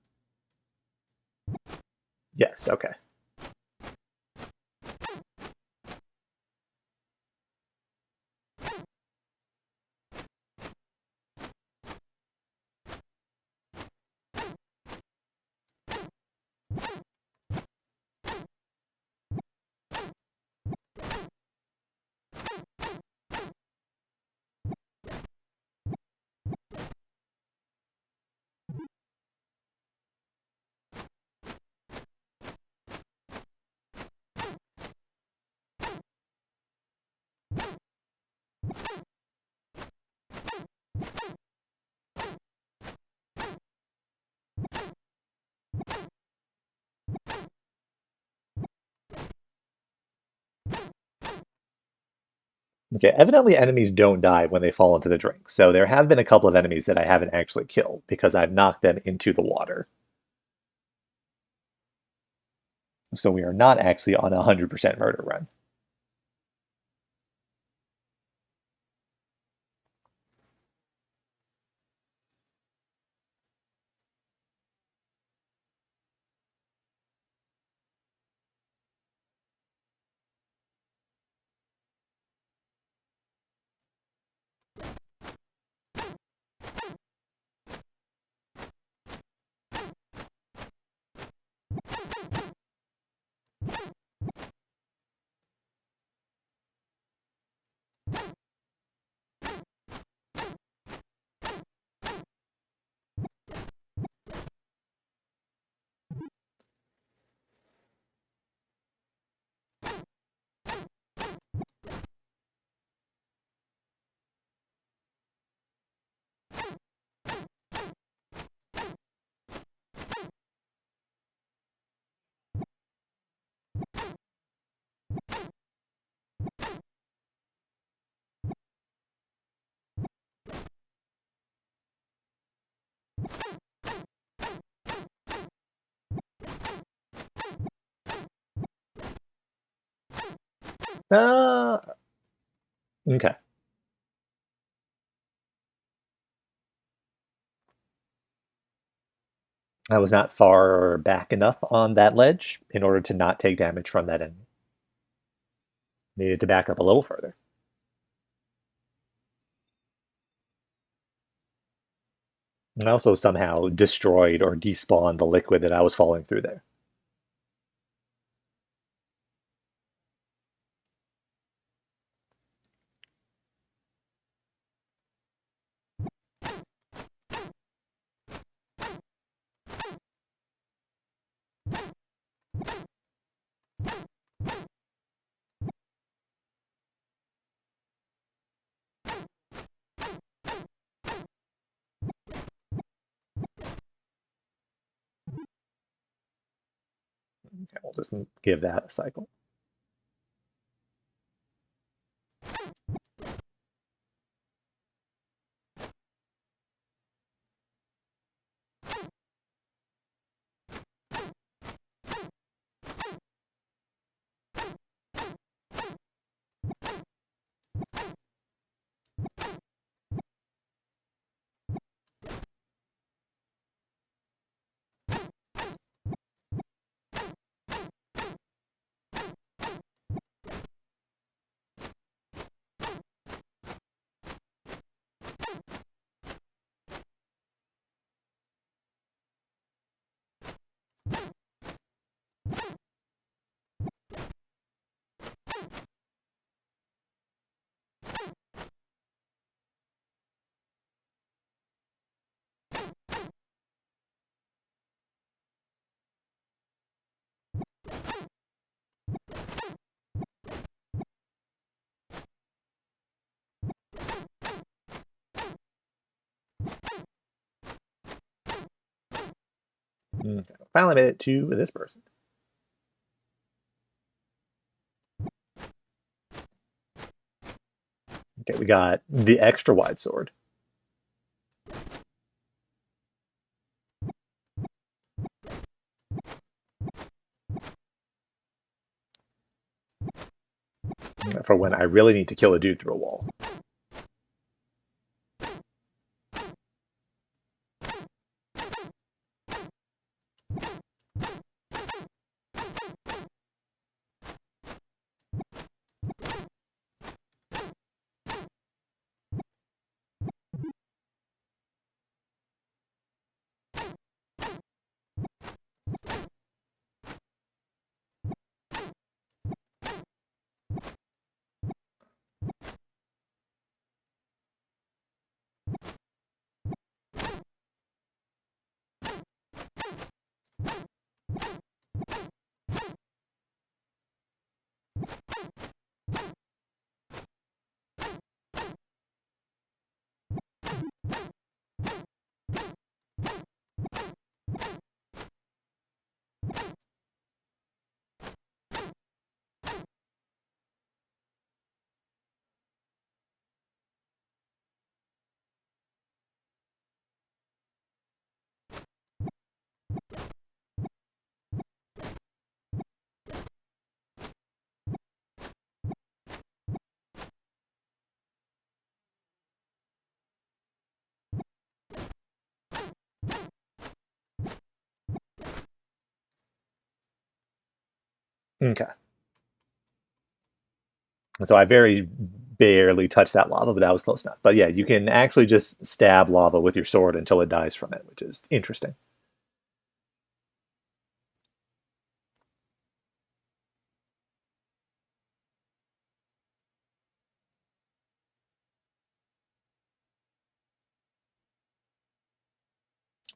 Yes, okay. Okay, evidently enemies don't die when they fall into the drink, so there have been a couple of enemies that I haven't actually killed because I've knocked them into the water. So we are not actually on a 100% murder run. Uh, okay. I was not far back enough on that ledge in order to not take damage from that enemy. Needed to back up a little further. And I also somehow destroyed or despawned the liquid that I was falling through there. Okay, we'll just give that a cycle. Okay, finally made it to this person. Okay, we got the extra wide sword. For when I really need to kill a dude through a wall. Okay. So I very barely touched that lava, but that was close enough. But yeah, you can actually just stab lava with your sword until it dies from it, which is interesting.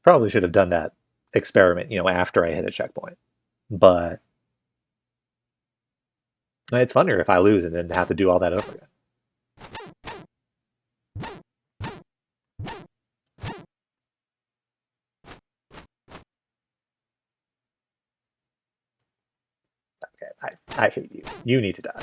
Probably should have done that experiment, after I hit a checkpoint. But it's funnier if I lose and then have to do all that over again. Okay, I hate you. You need to die.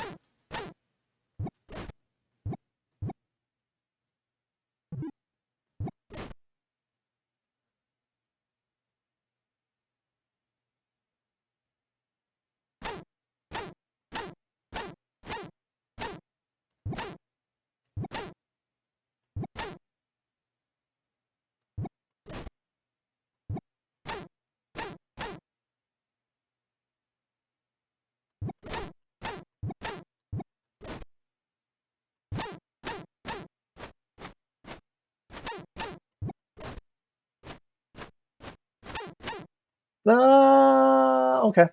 Okay.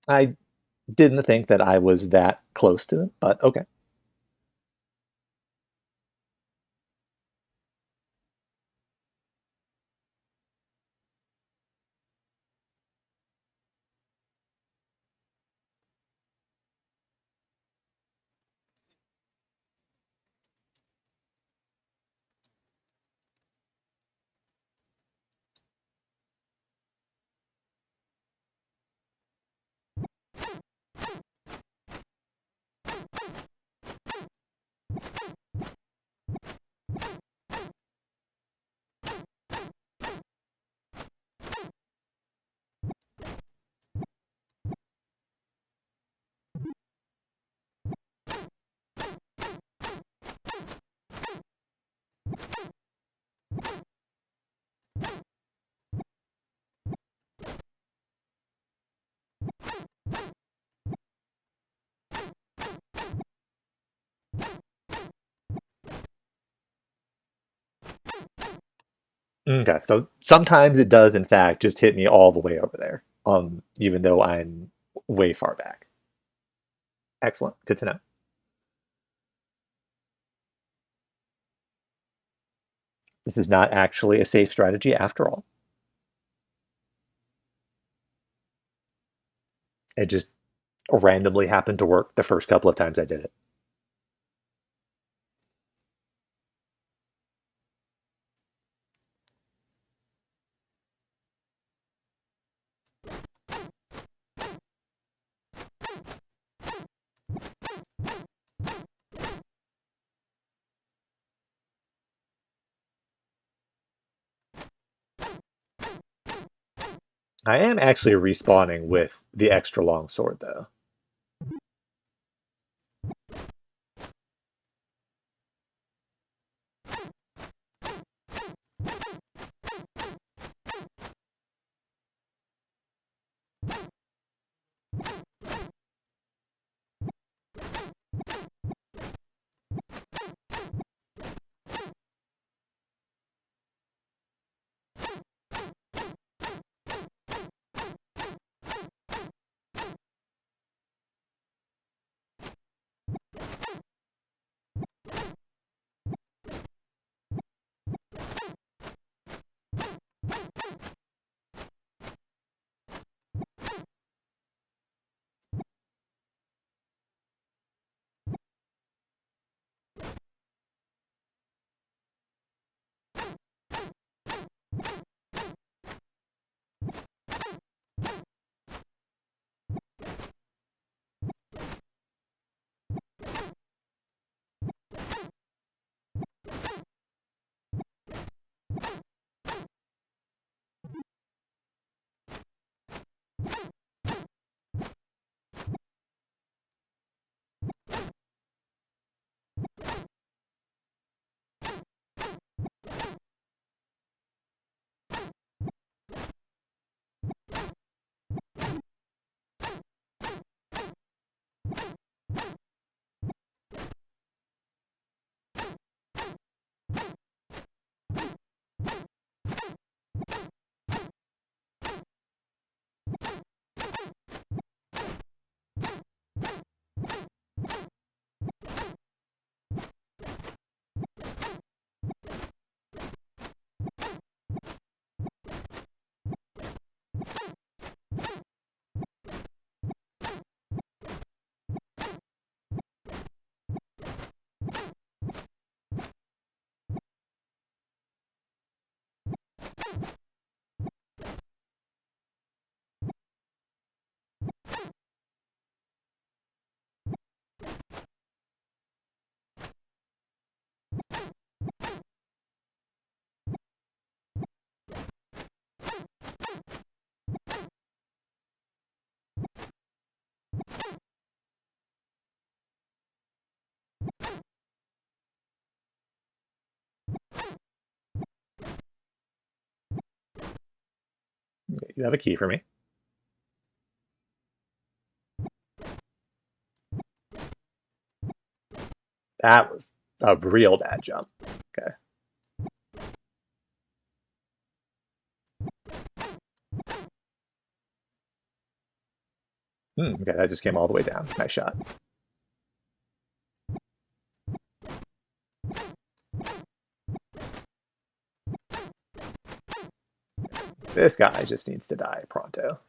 I didn't think that I was that close to it, but okay. Okay, so sometimes it does, in fact, just hit me all the way over there, even though I'm way far back. Excellent. Good to know. This is not actually a safe strategy after all. It just randomly happened to work the first couple of times I did it. I am actually respawning with the extra long sword, though. you have a key for me. That was a real bad jump. Okay. Okay, that just came all the way down. Nice shot. This guy just needs to die pronto.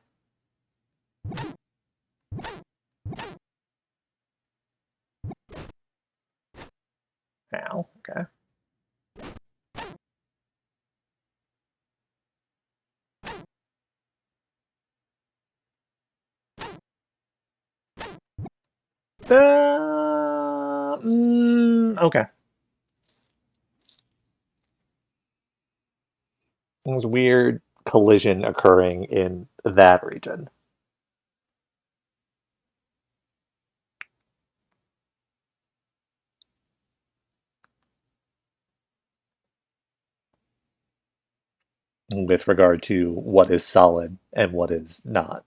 Ow, okay. Okay. It was weird collision occurring in that region. With regard to what is solid and what is not.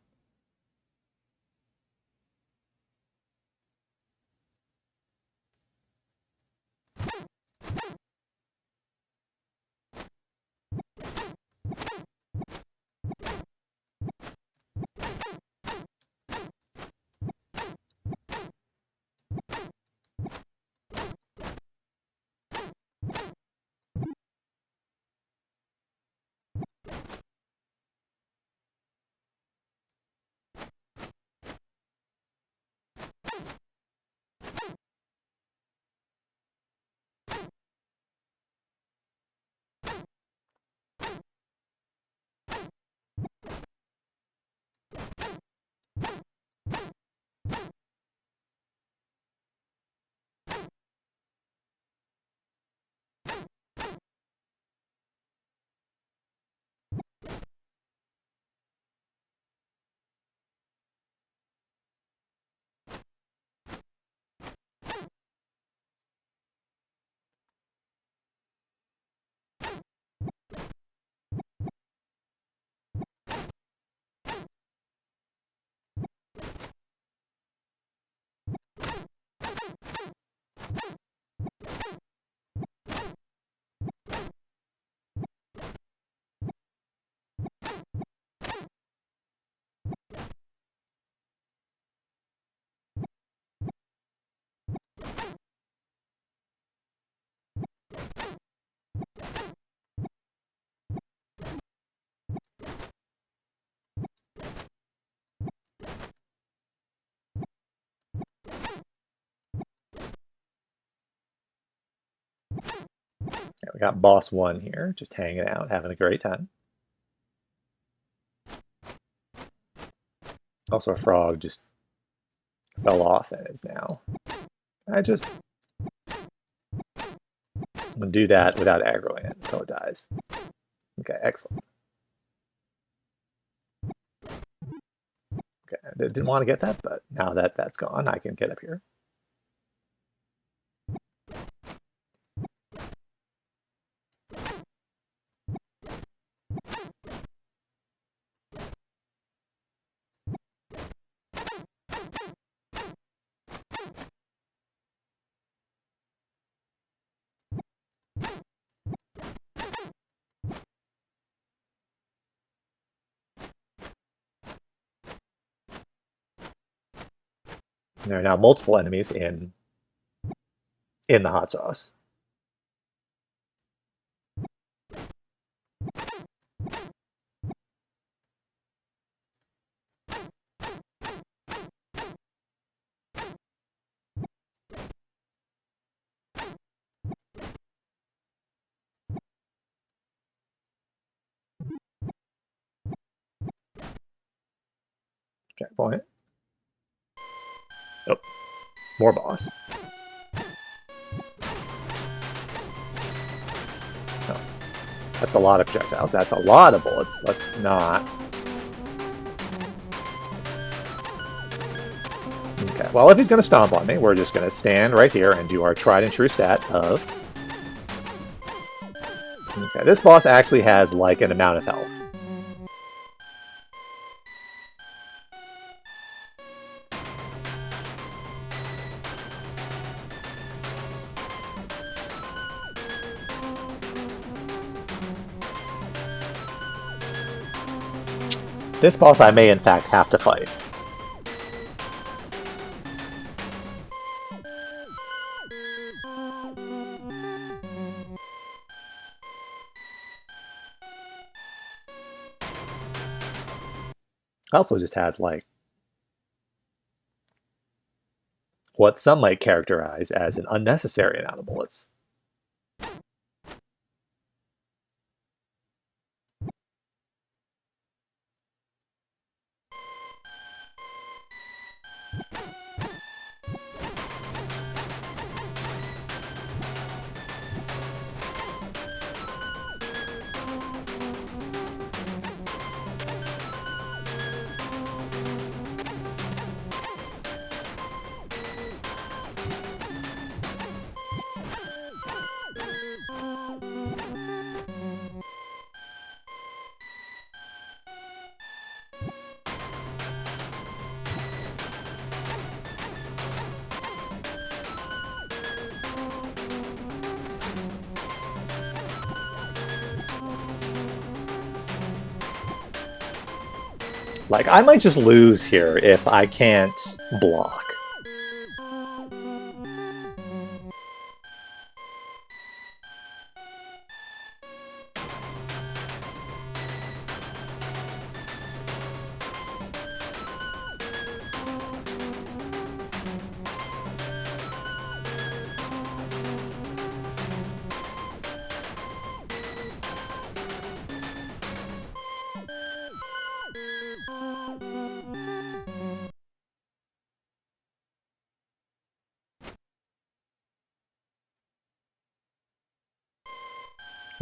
Yeah, we got boss 1 here, just hanging out, having a great time. Also, a frog just fell off and is now. I'm gonna do that without aggroing it until it dies. Okay, excellent. Okay, I didn't want to get that, but now that that's gone, I can get up here. There are now multiple enemies in the hot sauce. Checkpoint. Oh, more boss. Oh, that's a lot of projectiles. That's a lot of bullets. Let's not. Okay, well, if he's going to stomp on me, we're just going to stand right here and do our tried and true stat of... Okay, this boss actually has, like, an amount of health. This boss I may in fact have to fight. Also just has, like, what some might characterize as an unnecessary amount of bullets. Like, I might just lose here if I can't block.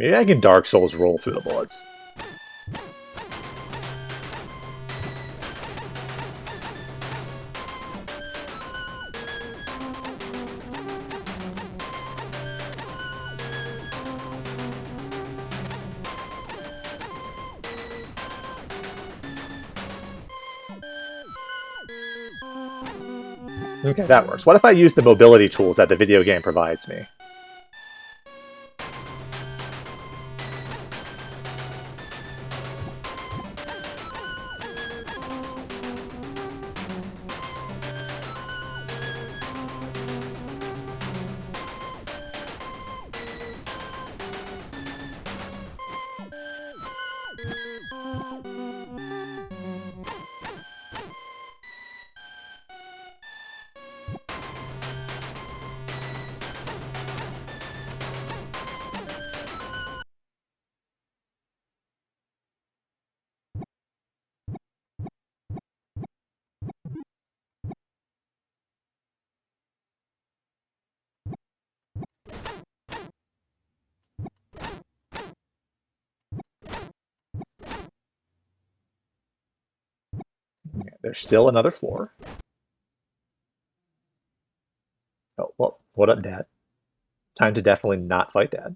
Maybe I can Dark Souls roll through the bullets. Okay, that works. What if I use the mobility tools that the video game provides me? Okay, there's still another floor. Oh, well, what up, Dad? Time to definitely not fight Dad.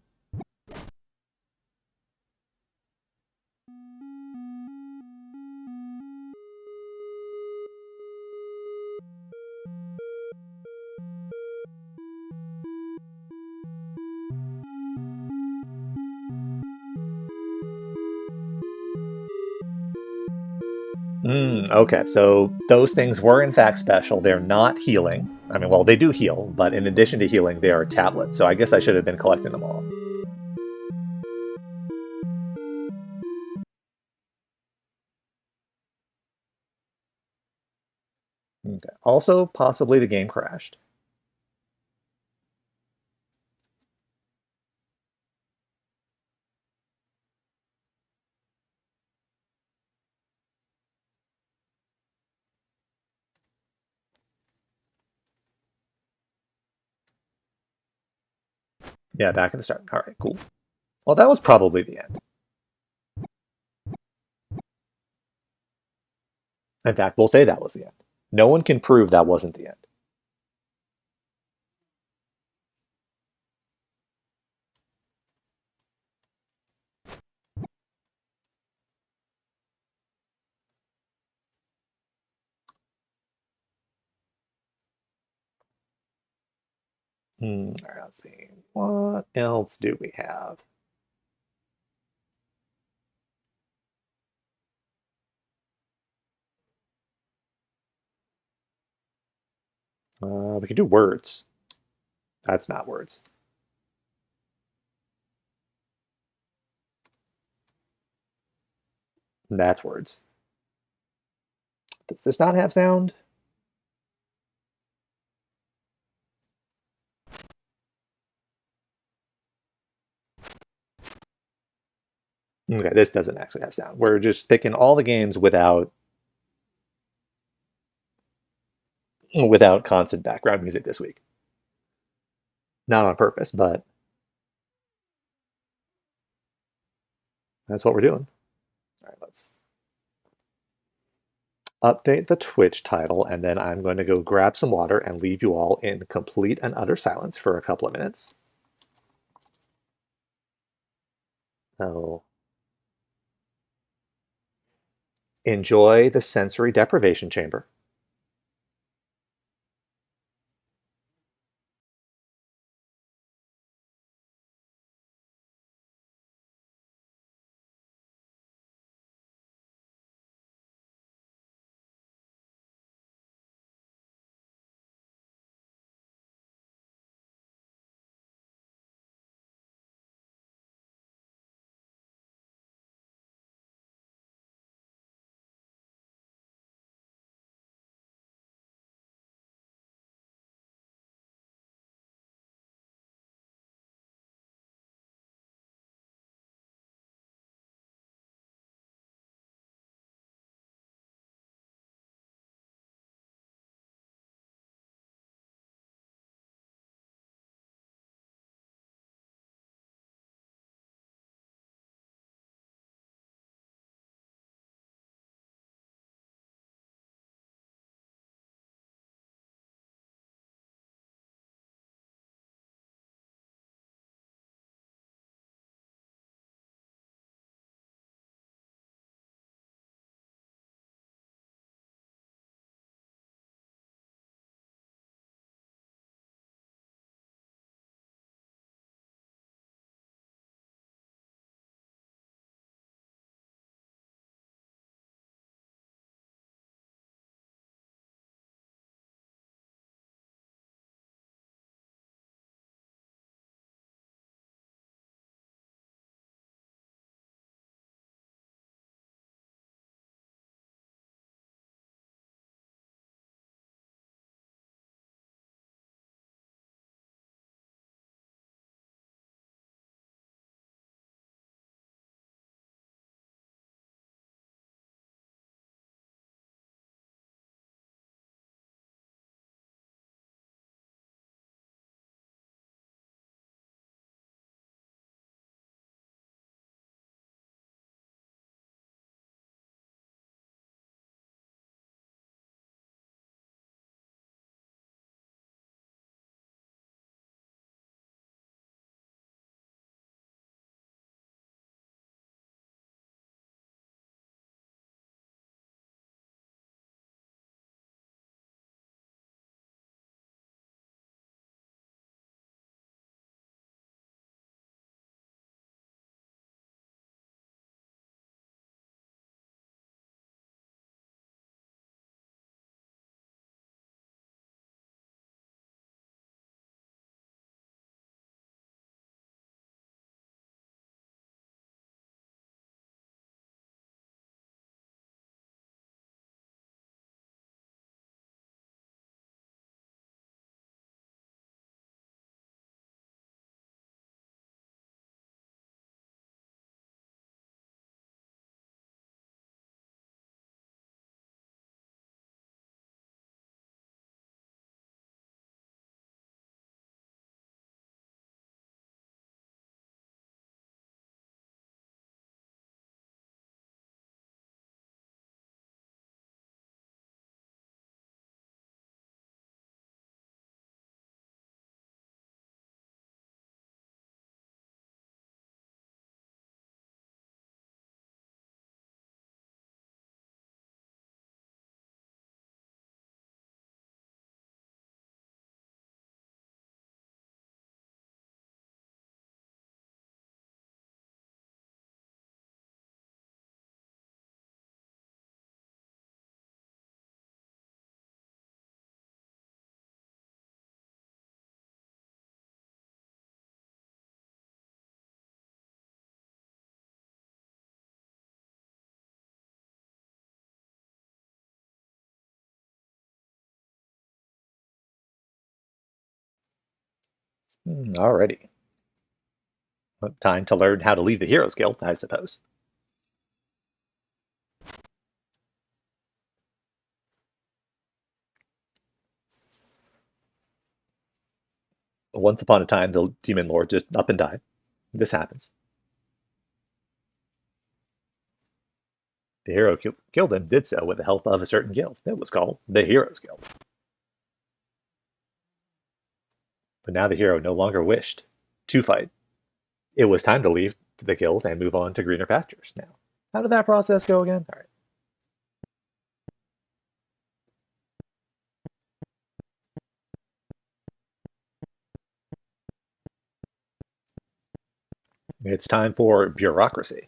Okay, so those things were in fact special. They're not healing. I mean, well, they do heal, but in addition to healing, they are tablets. So I guess I should have been collecting them all. Okay. Also, possibly the game crashed. Yeah, back at the start. All right, cool. Well, that was probably the end. In fact, we'll say that was the end. No one can prove that wasn't the end. All right, let's see. What else do we have? We could do words. That's not words. That's words. Does this not have sound? Okay, this doesn't actually have sound. We're just picking all the games without constant background music this week. Not on purpose, but that's what we're doing. All right, let's update the Twitch title, and then I'm going to go grab some water and leave you all in complete and utter silence for a couple of minutes. Oh. Enjoy the sensory deprivation chamber. Alrighty. Well, time to learn how to leave the Heroes Guild, I suppose. Once upon a time, the Demon Lord just up and died. This happens. The hero killed him did so with the help of a certain guild. It was called the Heroes Guild. But now the hero no longer wished to fight. It was time to leave the guild and move on to greener pastures now. How did that process go again? All right. It's time for bureaucracy.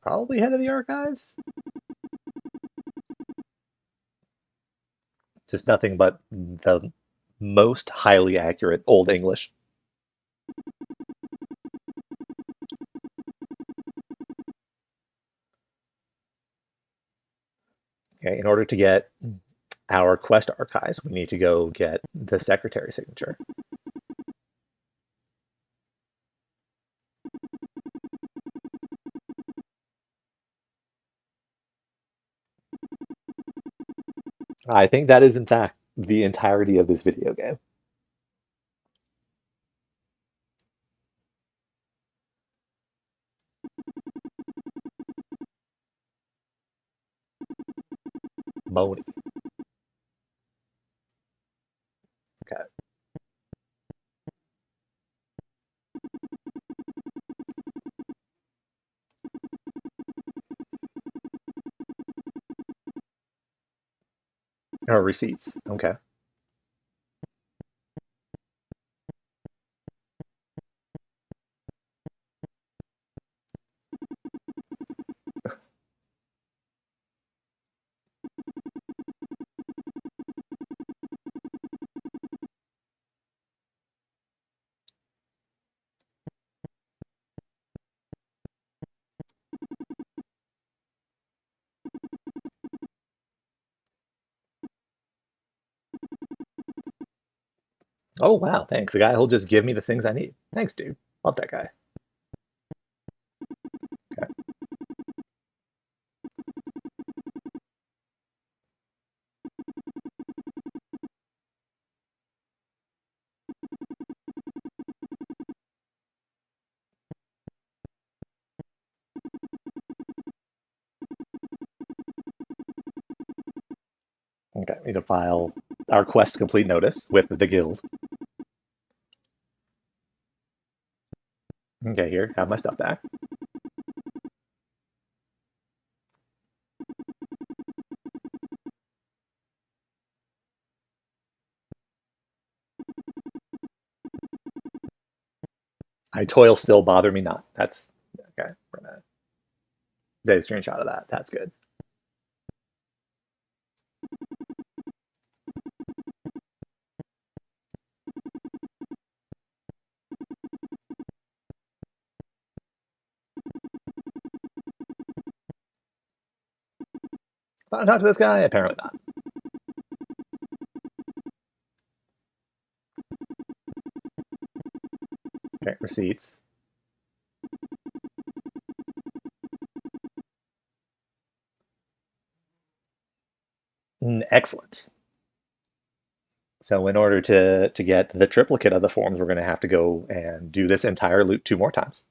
Probably head of the archives. Just nothing but the most highly accurate Old English. Okay, in order to get our quest archives, we need to go get the secretary signature. I think that is, in fact, the entirety of this video game. Moni. Okay. Or receipts. Okay. Oh, wow, thanks. The guy who'll just give me the things I need. Thanks, dude. Love that guy. Okay. Okay, we need to file our quest complete notice with the guild. Okay, here, have my stuff back. I toil still, bother me not. That's okay. We're gonna take a screenshot of that. That's good. Want to talk to this guy? Apparently not. Okay, receipts. Excellent. So in order to get the triplicate of the forms, we're going to have to go and do this entire loop 2 more times.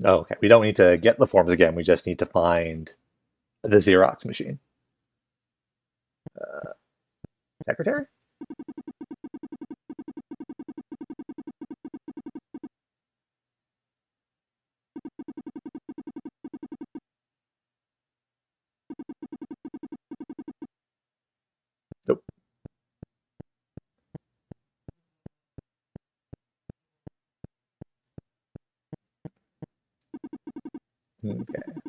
Oh, okay. We don't need to get the forms again. We just need to find the Xerox machine. Secretary? Nope. Okay.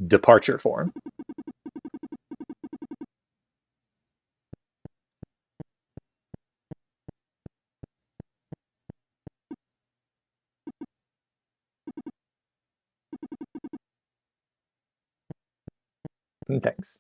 Departure form. Thanks.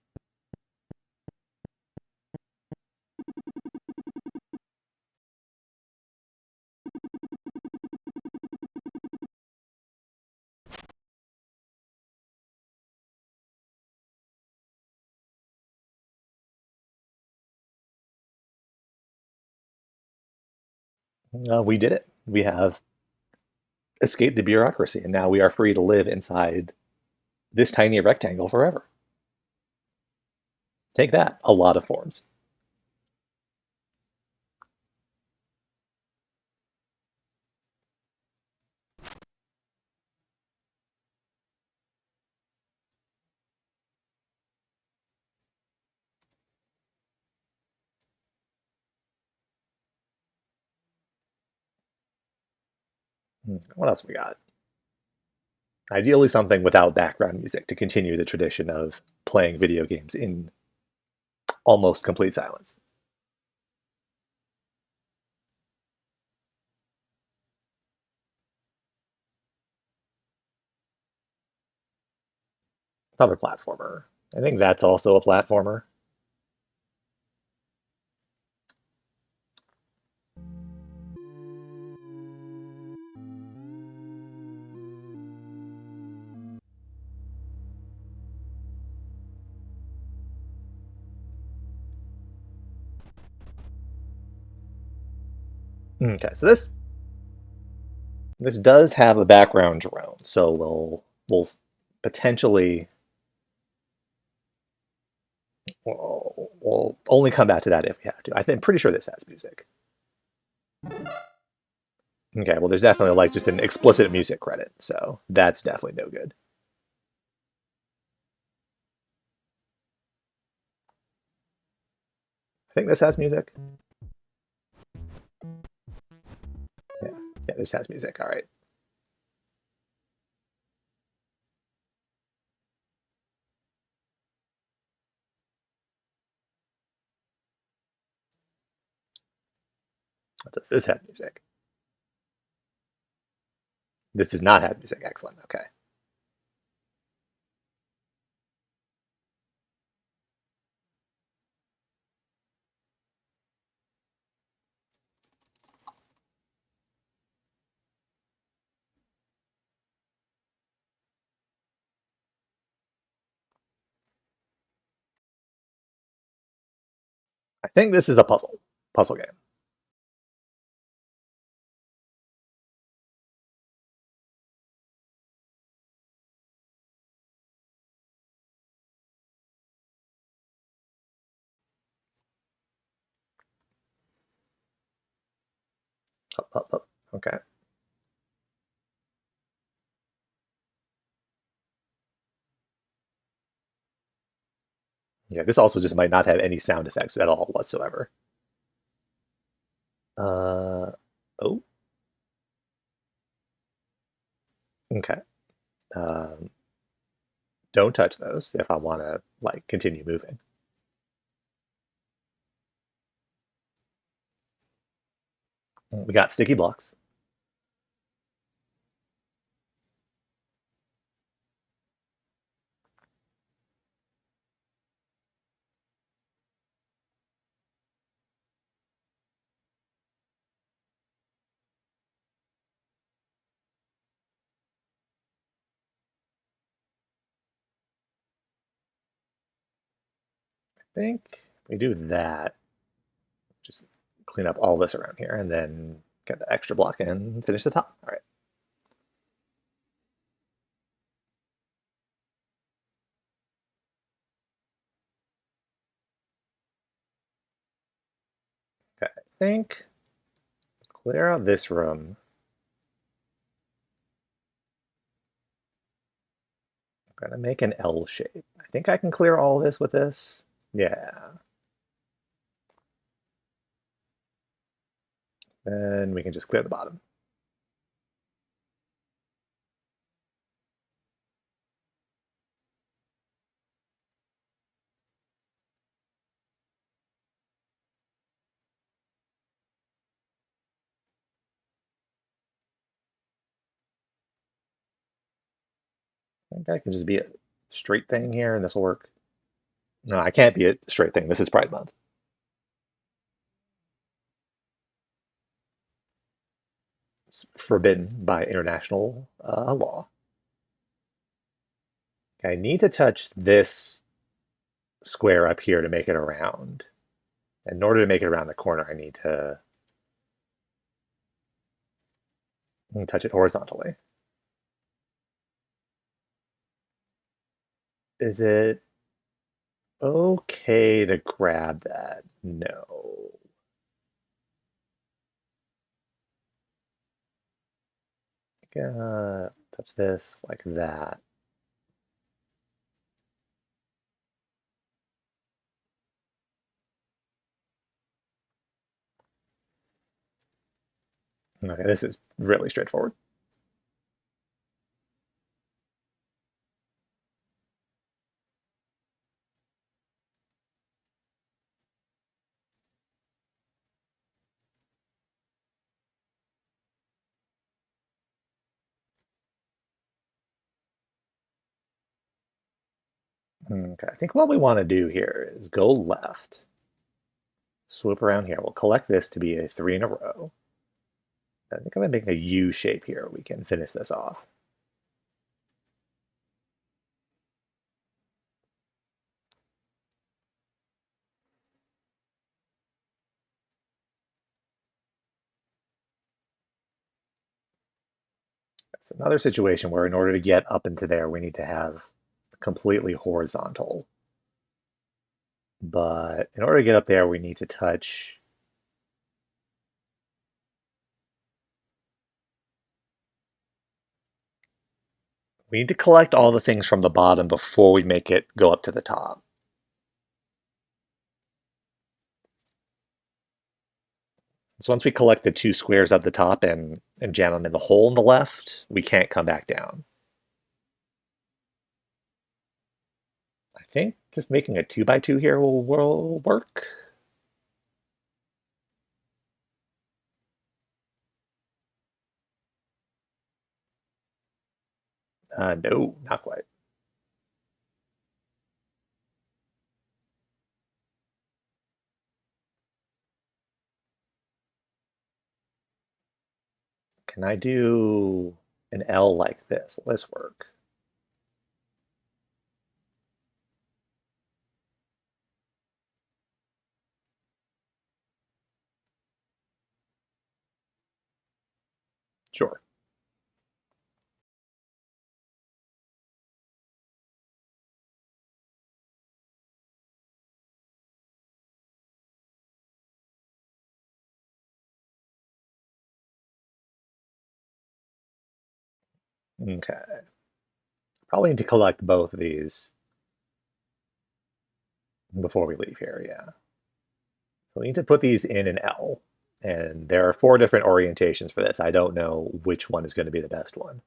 We did it. We have escaped the bureaucracy, and now we are free to live inside this tiny rectangle forever. Take that. A lot of forms. What else we got? Ideally, something without background music to continue the tradition of playing video games in almost complete silence. Another platformer. I think that's also a platformer. Okay, so this does have a background drone, so we'll potentially we'll only come back to that if we have to. I'm pretty sure this has music. Okay, well, there's definitely like just an explicit music credit, so that's definitely no good. I think this has music. Yeah, yeah, this has music. All right. Does this have music? This does not have music. Excellent. Okay. I think this is a puzzle game. Up, up, up. Okay. Yeah, this also just might not have any sound effects at all whatsoever. Uh, oh, okay. Um, don't touch those if I want to like continue moving. We got sticky blocks. think we do that. Just clean up all this around here and then get the extra block and finish the top. All right. Okay, I think clear out this room. I'm gonna make an L shape. I think I can clear all this with this. Yeah. Then we can just clear the bottom. I think I can just be a straight thing here and this will work. No, I can't be a straight thing. This is Pride Month. It's forbidden by international law. Okay, I need to touch this square up here to make it around. And in order to make it around the corner, I need to touch it horizontally. Is it okay to grab that? No. Touch this like that. Okay, this is really straightforward. Okay, I think what we want to do here is go left, swoop around here. We'll collect this to be a 3 in a row. I think I'm going to make a U shape here. We can finish this off. It's another situation where in order to get up into there, we need to have completely horizontal. But in order to get up there, we need to touch. We need to collect all the things from the bottom before we make it go up to the top. So once we collect the 2 squares at the top and jam them in the hole in the left, we can't come back down. I think just making a 2x2 here will work. No, not quite. Can I do an L like this? Will this work? Sure. Okay. Probably need to collect both of these before we leave here, yeah. So we need to put these in an L. And there are 4 different orientations for this. I don't know which one is going to be the best one.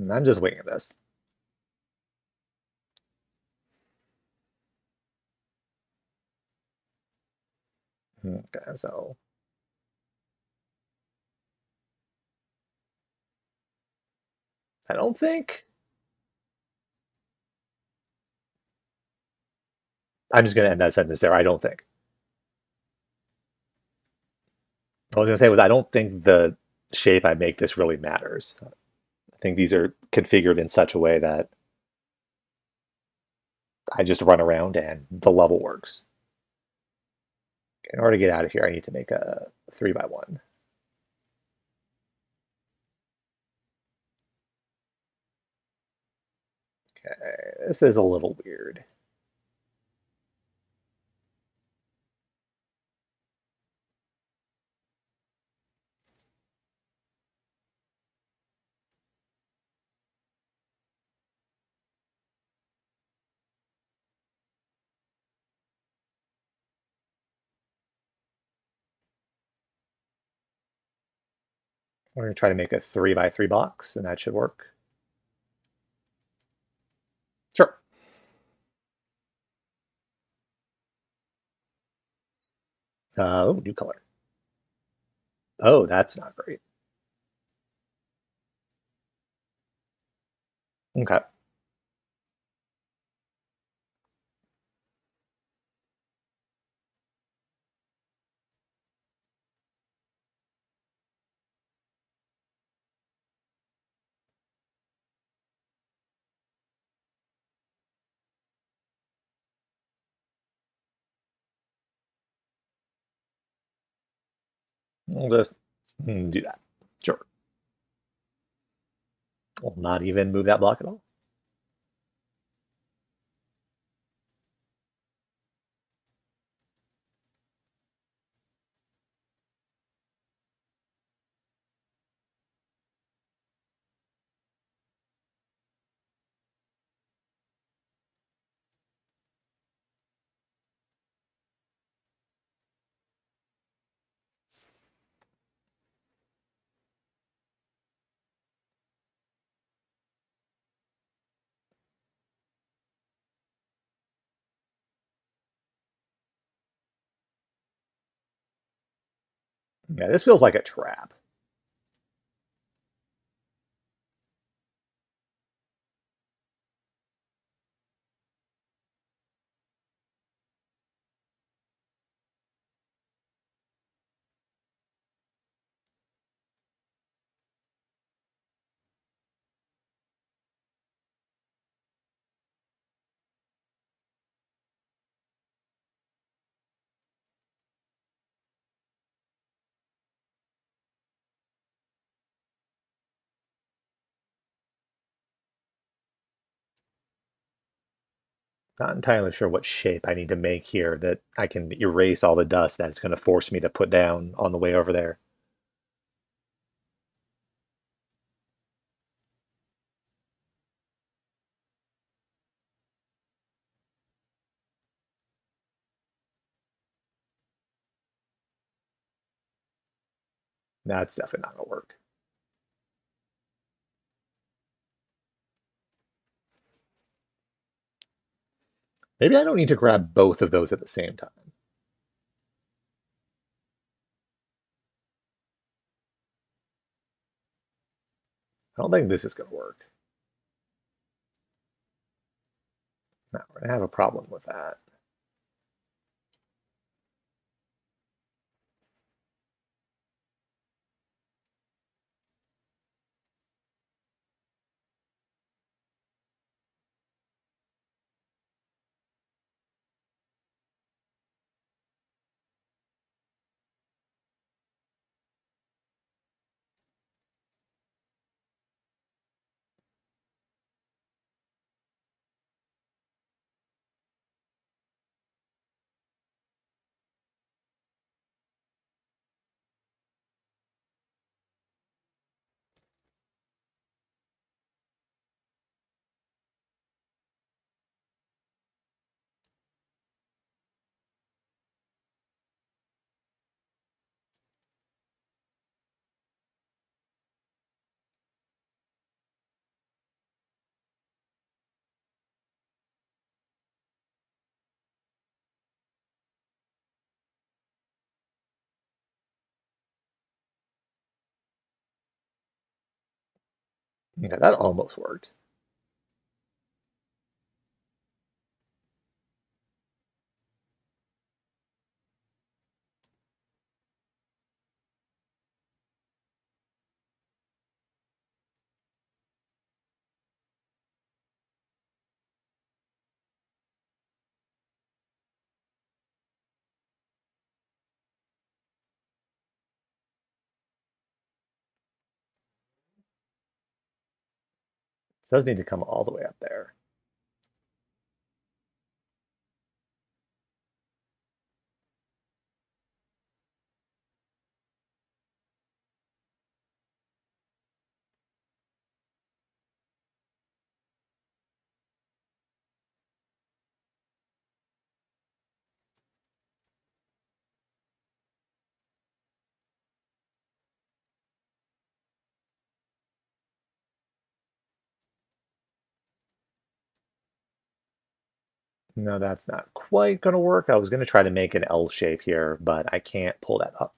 I'm just winging this. Okay, so I don't think I'm just going to end that sentence there. I don't think. What I was going to say was I don't think the shape I make this really matters. I think these are configured in such a way that I just run around and the level works. In order to get out of here, I need to make a 3x1. Okay, this is a little weird. We're going to try to make a 3x3 box, and that should work. Sure. Oh, new color. Oh, that's not great. Okay. We'll just do that. Sure. We'll not even move that block at all. Yeah, this feels like a trap. Not entirely sure what shape I need to make here that I can erase all the dust that's going to force me to put down on the way over there. That's definitely not going to work. Maybe I don't need to grab both of those at the same time. I don't think this is going to work. No, we're going to have a problem with that. Okay, that almost worked. It does need to come all the way up there. No, that's not quite going to work. I was going to try to make an L shape here, but I can't pull that up.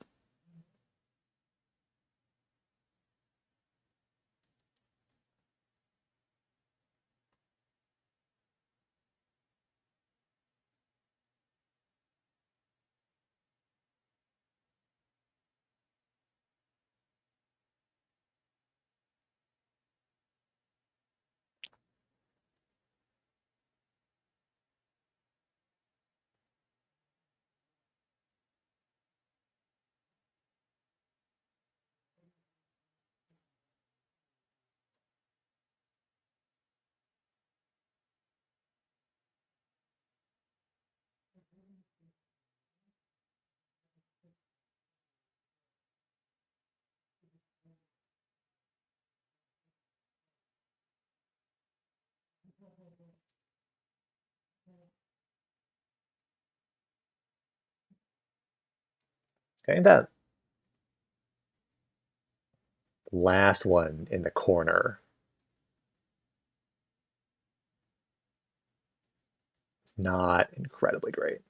Okay, that last one in the corner is not incredibly great.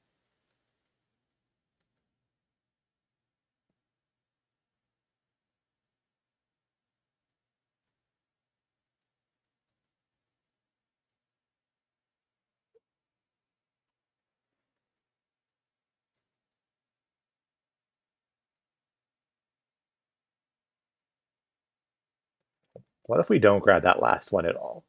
What if we don't grab that last one at all?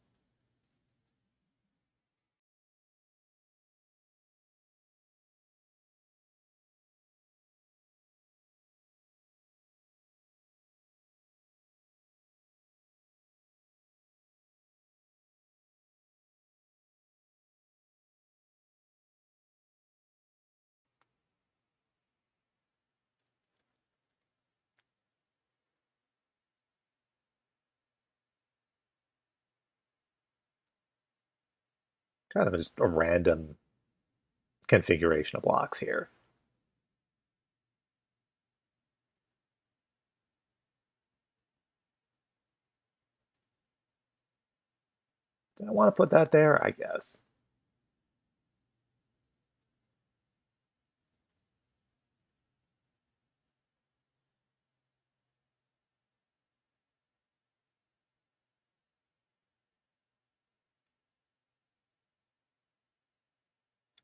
Kind of just a random configuration of blocks here. Do I want to put that there? I guess.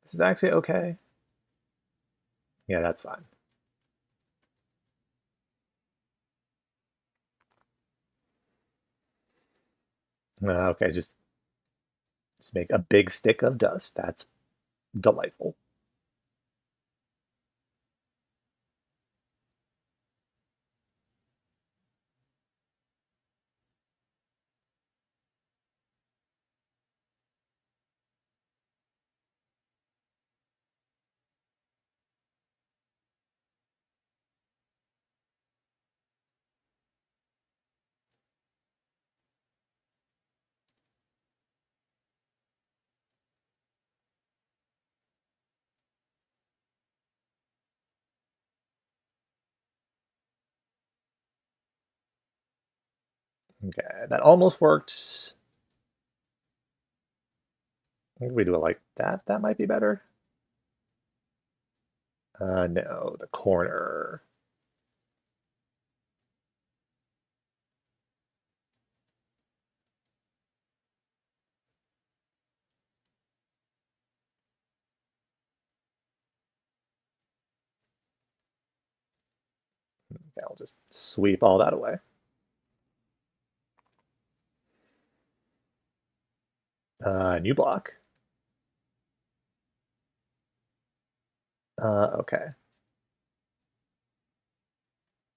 This is actually okay. Yeah, that's fine. Okay, just make a big stick of dust. That's delightful. Okay, that almost worked. Maybe we do it like that. That might be better. No, the corner. Okay, I'll just sweep all that away. New block. Okay.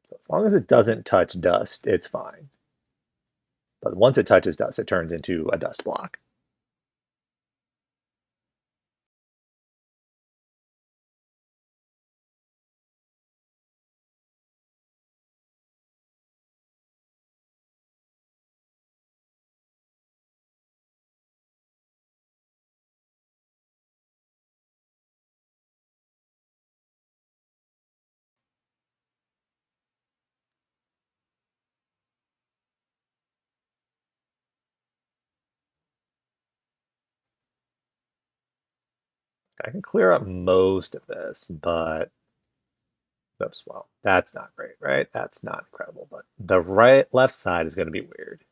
So as long as it doesn't touch dust, it's fine. But once it touches dust, it turns into a dust block. I can clear up most of this, but oops, well, that's not great, right? That's not incredible, but the left side is going to be weird.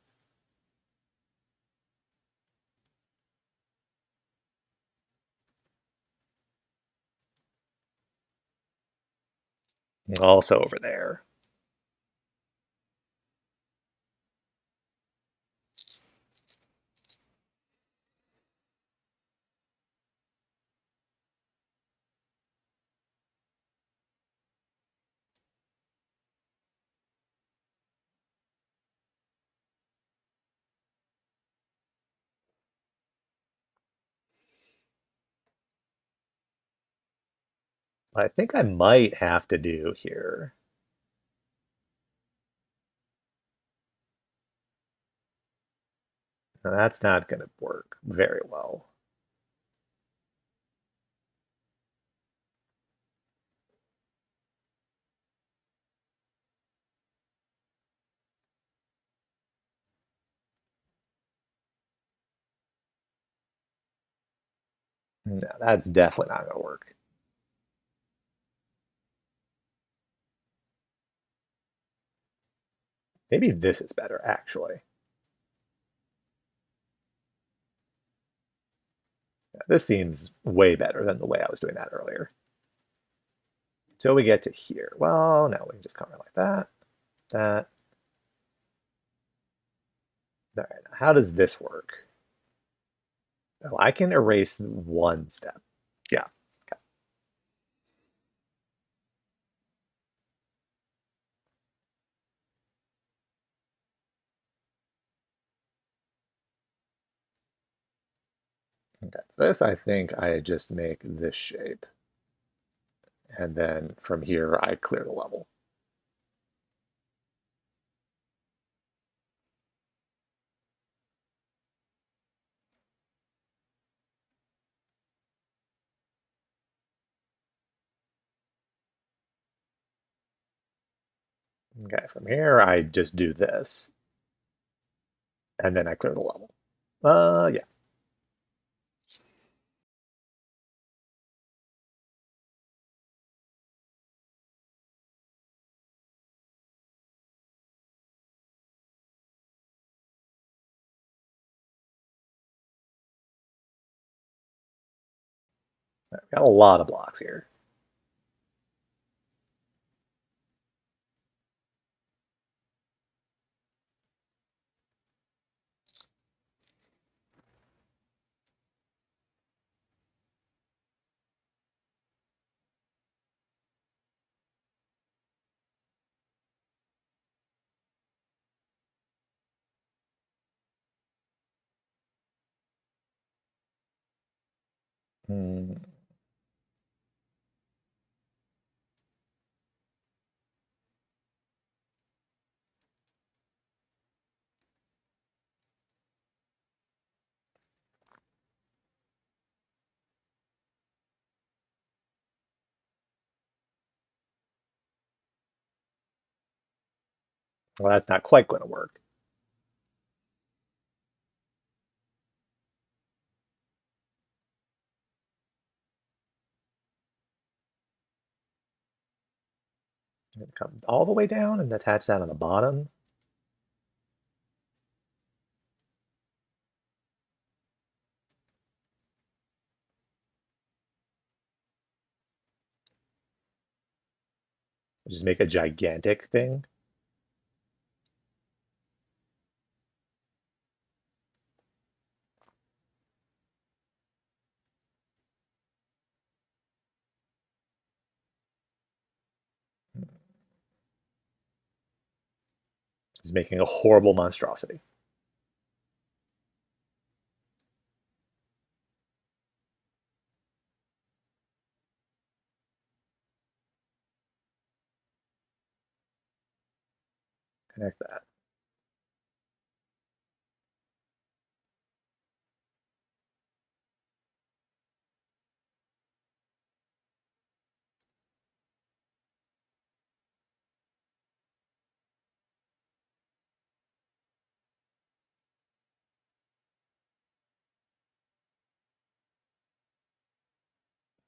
Also over there. What I think I might have to do here, now that's not going to work very well. No, that's definitely not going to work. Maybe this is better, actually. Yeah, this seems way better than the way I was doing that earlier. Until we get to here. Well, no, we can just come around like that, that. All right, how does this work? Oh, I can erase one step. Yeah. Okay. This, I think I just make this shape. And then from here, I clear the level. Okay, from here, I just do this. And then I clear the level. Yeah. I've got a lot of blocks here. Hmm. Well, that's not quite going to work. Come all the way down and attach that on the bottom. Just make a gigantic thing. Just making a horrible monstrosity. Connect that.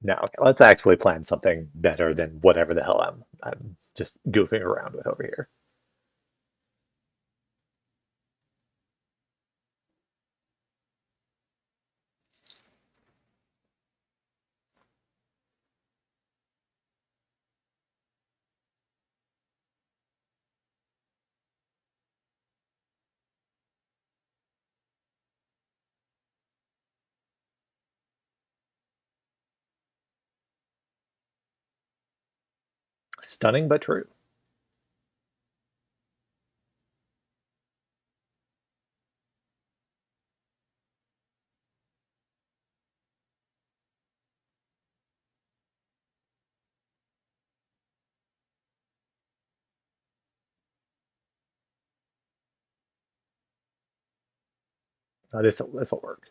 Now, okay, let's actually plan something better than whatever the hell I'm just goofing around with over here. Stunning but true. This'll work.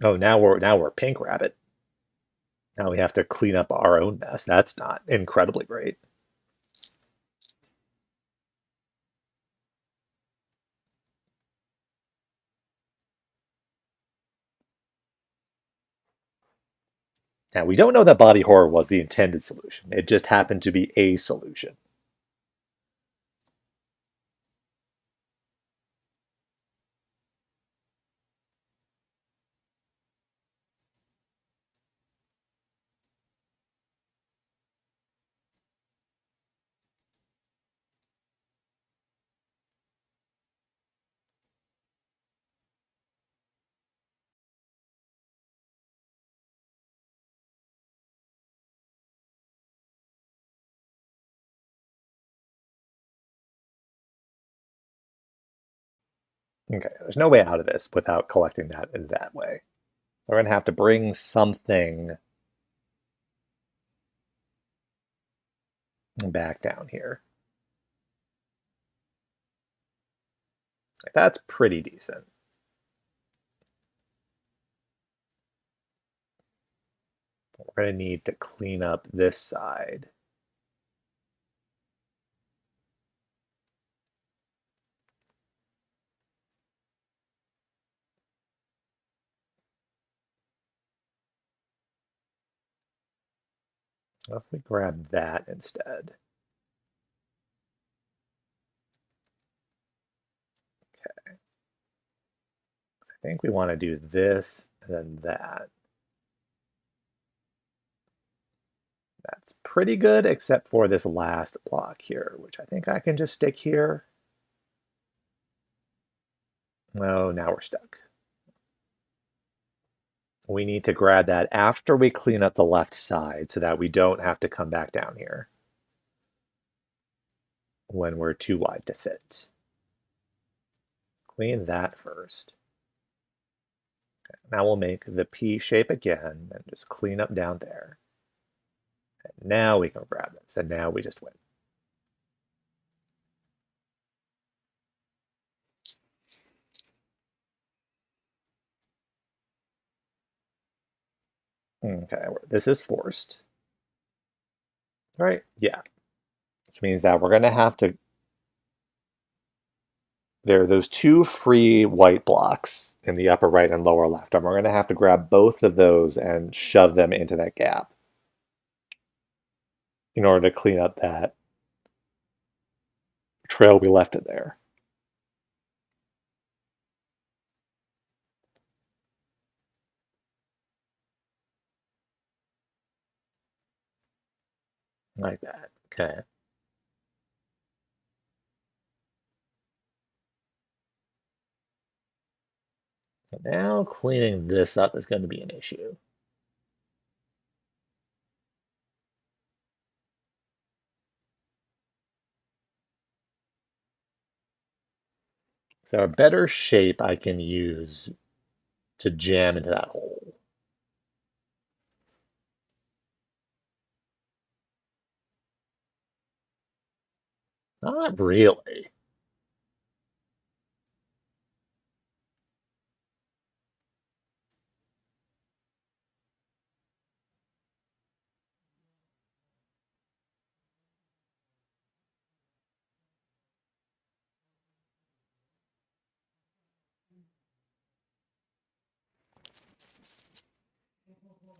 Oh, now we're Pink Rabbit. Now we have to clean up our own mess. That's not incredibly great. Now we don't know that body horror was the intended solution. It just happened to be a solution. Okay, there's no way out of this without collecting that in that way. We're going to have to bring something back down here. That's pretty decent. We're going to need to clean up this side. What if we grab that instead? Okay. I think we want to do this and then that. That's pretty good, except for this last block here, which I think I can just stick here. Oh, now we're stuck. We need to grab that after we clean up the left side so that we don't have to come back down here when we're too wide to fit. Clean that first. Okay, now we'll make the P shape again and just clean up down there. Okay, now we can grab this, and now we just win. Okay, this is forced. Right? Yeah. Which means that we're going to have to. There are those two free white blocks in the upper right and lower left, and we're going to have to grab both of those and shove them into that gap in order to clean up that trail we left in there. Like that. Okay. Now cleaning this up is going to be an issue. So a better shape I can use to jam into that hole. Not really.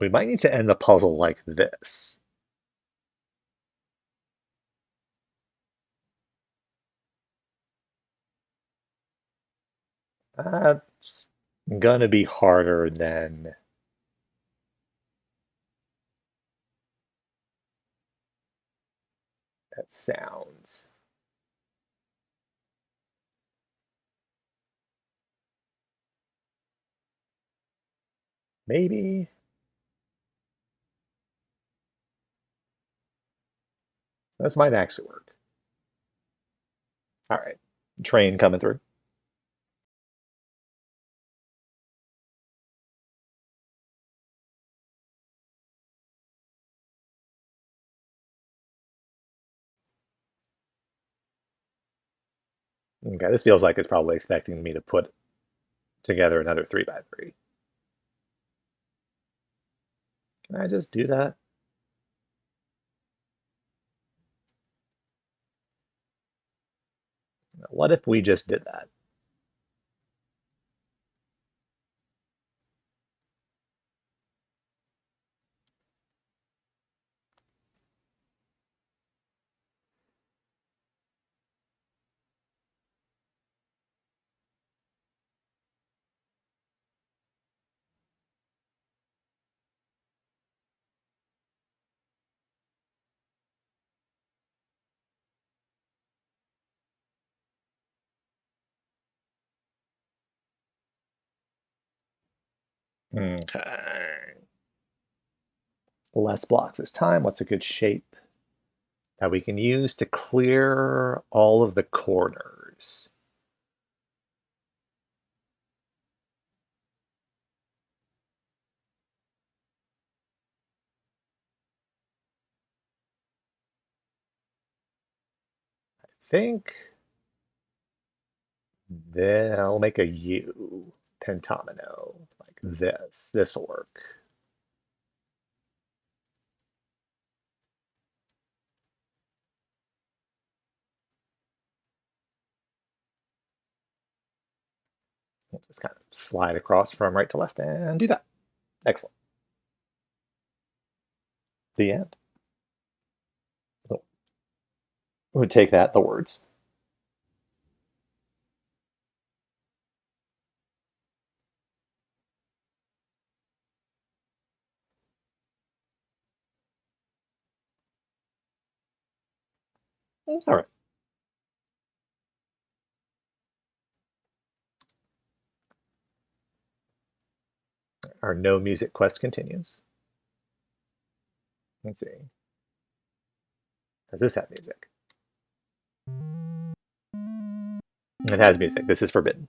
We might need to end the puzzle like this. That's gonna be harder than that sounds. Maybe this might actually work. All right, train coming through. Okay, this feels like it's probably expecting me to put together another 3x3. Can I just do that? What if we just did that? Okay. Less blocks this time. What's a good shape that we can use to clear all of the corners? I think then I'll make a U pentamino like this. This will work. We'll just kind of slide across from right to left and do that. Excellent. The end. Oh, we'll take that, the words. All right. Our no music quest continues. Let's see. Does this have music? It has music. This is forbidden.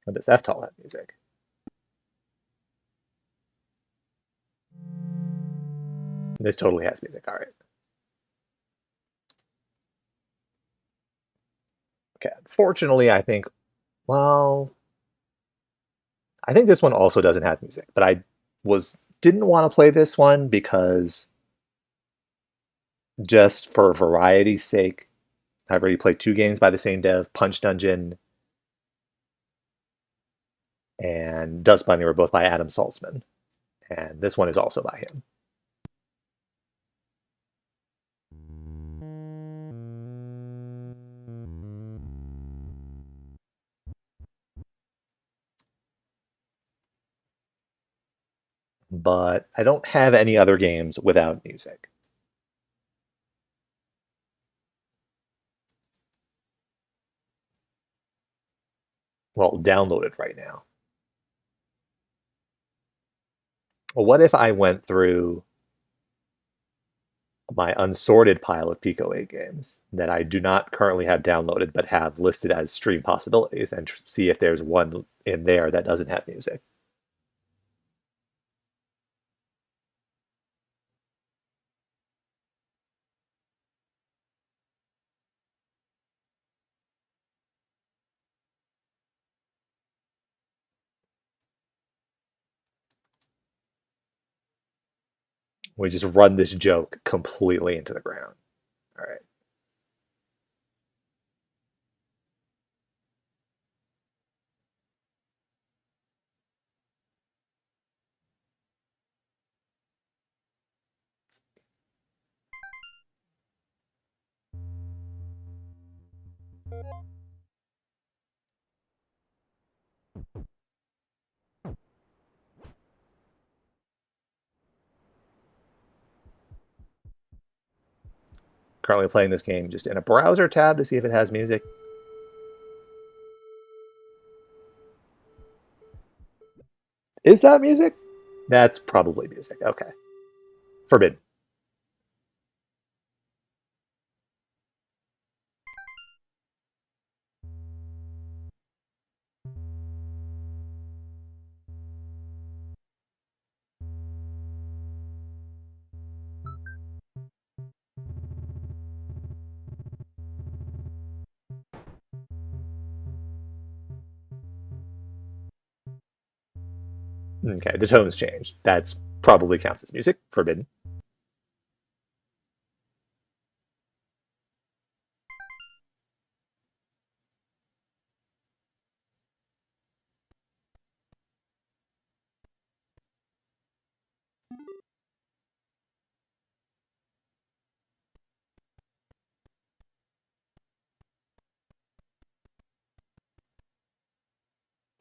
But does F-Tall have music? This totally has music. All right. Okay. Unfortunately, I think, well, I think this one also doesn't have music, but I didn't want to play this one because just for variety's sake, I've already played two games by the same dev, Punch Dungeon and Dust Bunny were both by Adam Saltzman. And this one is also by him. But I don't have any other games without music. Well, downloaded right now. Well, what if I went through my unsorted pile of PICO-8 games that I do not currently have downloaded but have listed as stream possibilities and see if there's one in there that doesn't have music. We just run this joke completely into the ground. All right. Currently playing this game just in a browser tab to see if it has music. Is that music? That's probably music. Okay. Forbidden. Okay, the tone's changed. That's probably counts as music. Forbidden.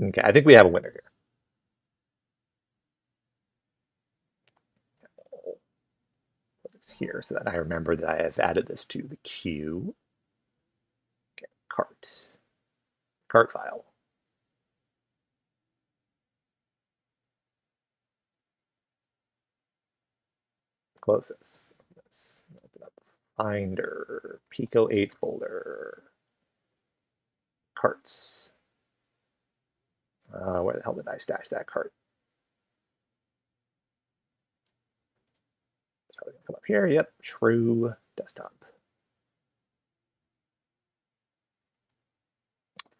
Okay, I think we have a winner here. Put this here so that I remember that I have added this to the queue. Okay, cart file. Close this. Open up Finder, PICO-8 folder, carts. Where the hell did I stash that cart? It's probably gonna come up here. Yep, true desktop.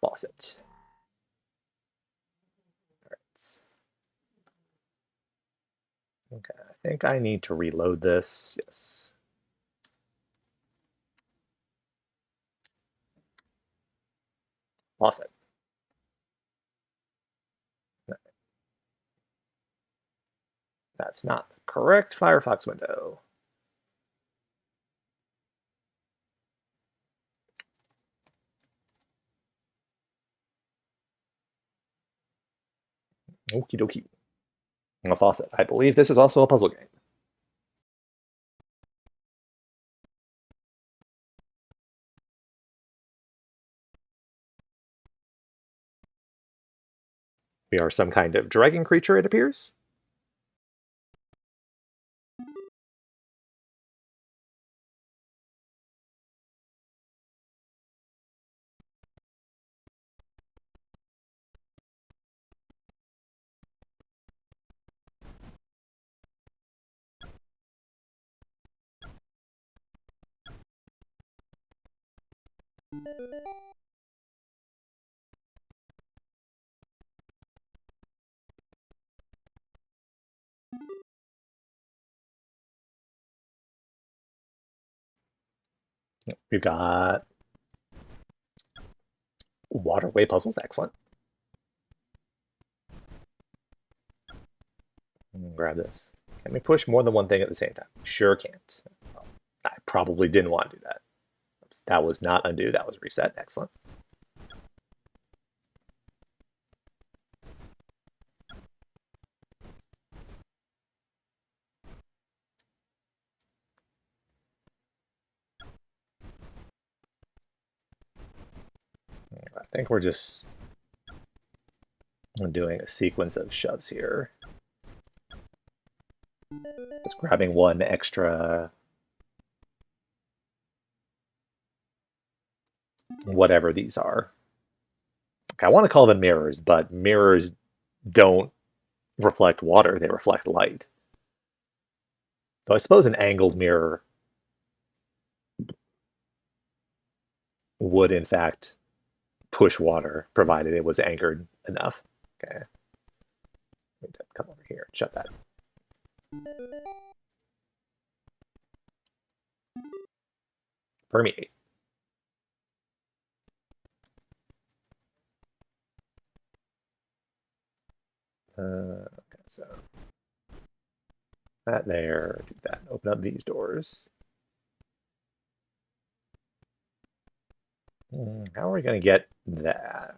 Faucet. All right. Okay, I think I need to reload this. Yes. Faucet. That's not the correct Firefox window. Okie dokie. A Faucet. I believe this is also a puzzle game. We are some kind of dragon creature, it appears. We've got waterway puzzles. Excellent. Grab this. Can we push more than one thing at the same time? Sure can't. I probably didn't want to do that. That was not undo. That was reset. Excellent. I think we're just doing a sequence of shoves here. Just grabbing one extra whatever these are. I want to call them mirrors, but mirrors don't reflect water, they reflect light. So I suppose an angled mirror would, in fact, push water, provided it was anchored enough. Okay. Come over here and shut that. Permeate. Okay, so that there, do that. Open up these doors. How are we going to get that?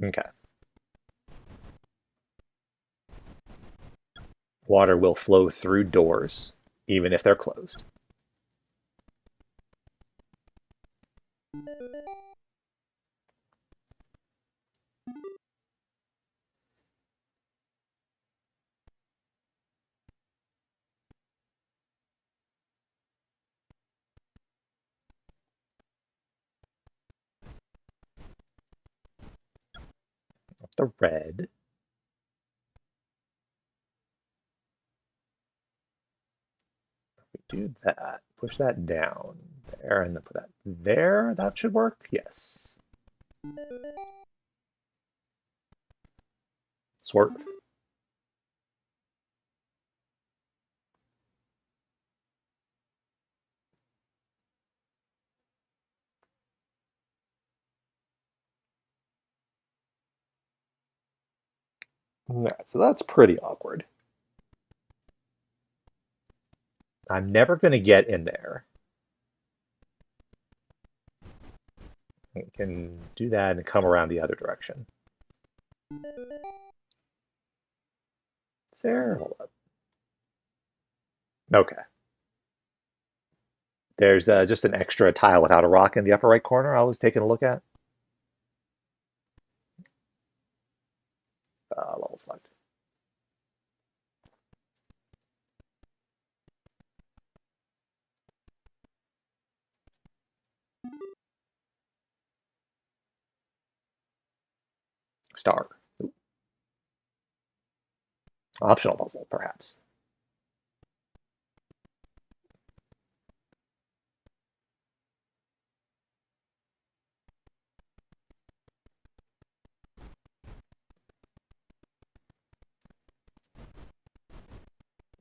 Okay. Water will flow through doors, even if they're closed. The red. Do that. Push that down there and then put that there. That should work. Yes. Swerve. Alright, so that's pretty awkward. I'm never going to get in there. I can do that and come around the other direction. Is there? Hold up. Okay. There's just an extra tile without a rock in the upper right corner I was taking a look at. Level select. Star. Ooh. Optional puzzle, perhaps.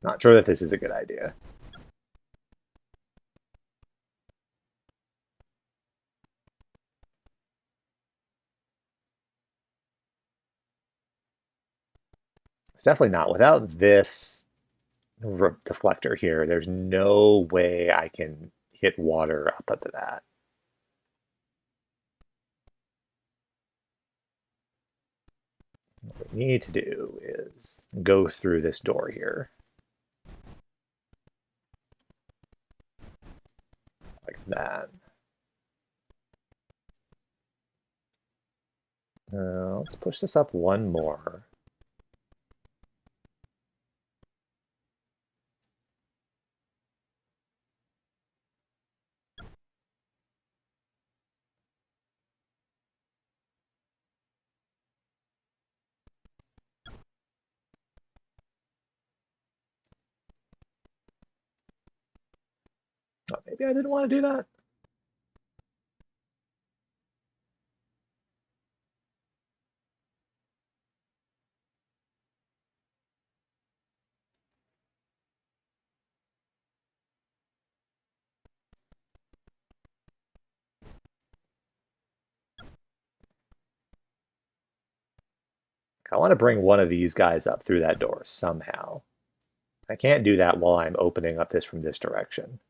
Not sure that this is a good idea. It's definitely not. Without this deflector here, there's no way I can hit water up into that. What we need to do is go through this door here. Like that. Let's push this up one more. Oh, maybe I didn't want to do that. I want to bring one of these guys up through that door somehow. I can't do that while I'm opening up this from this direction.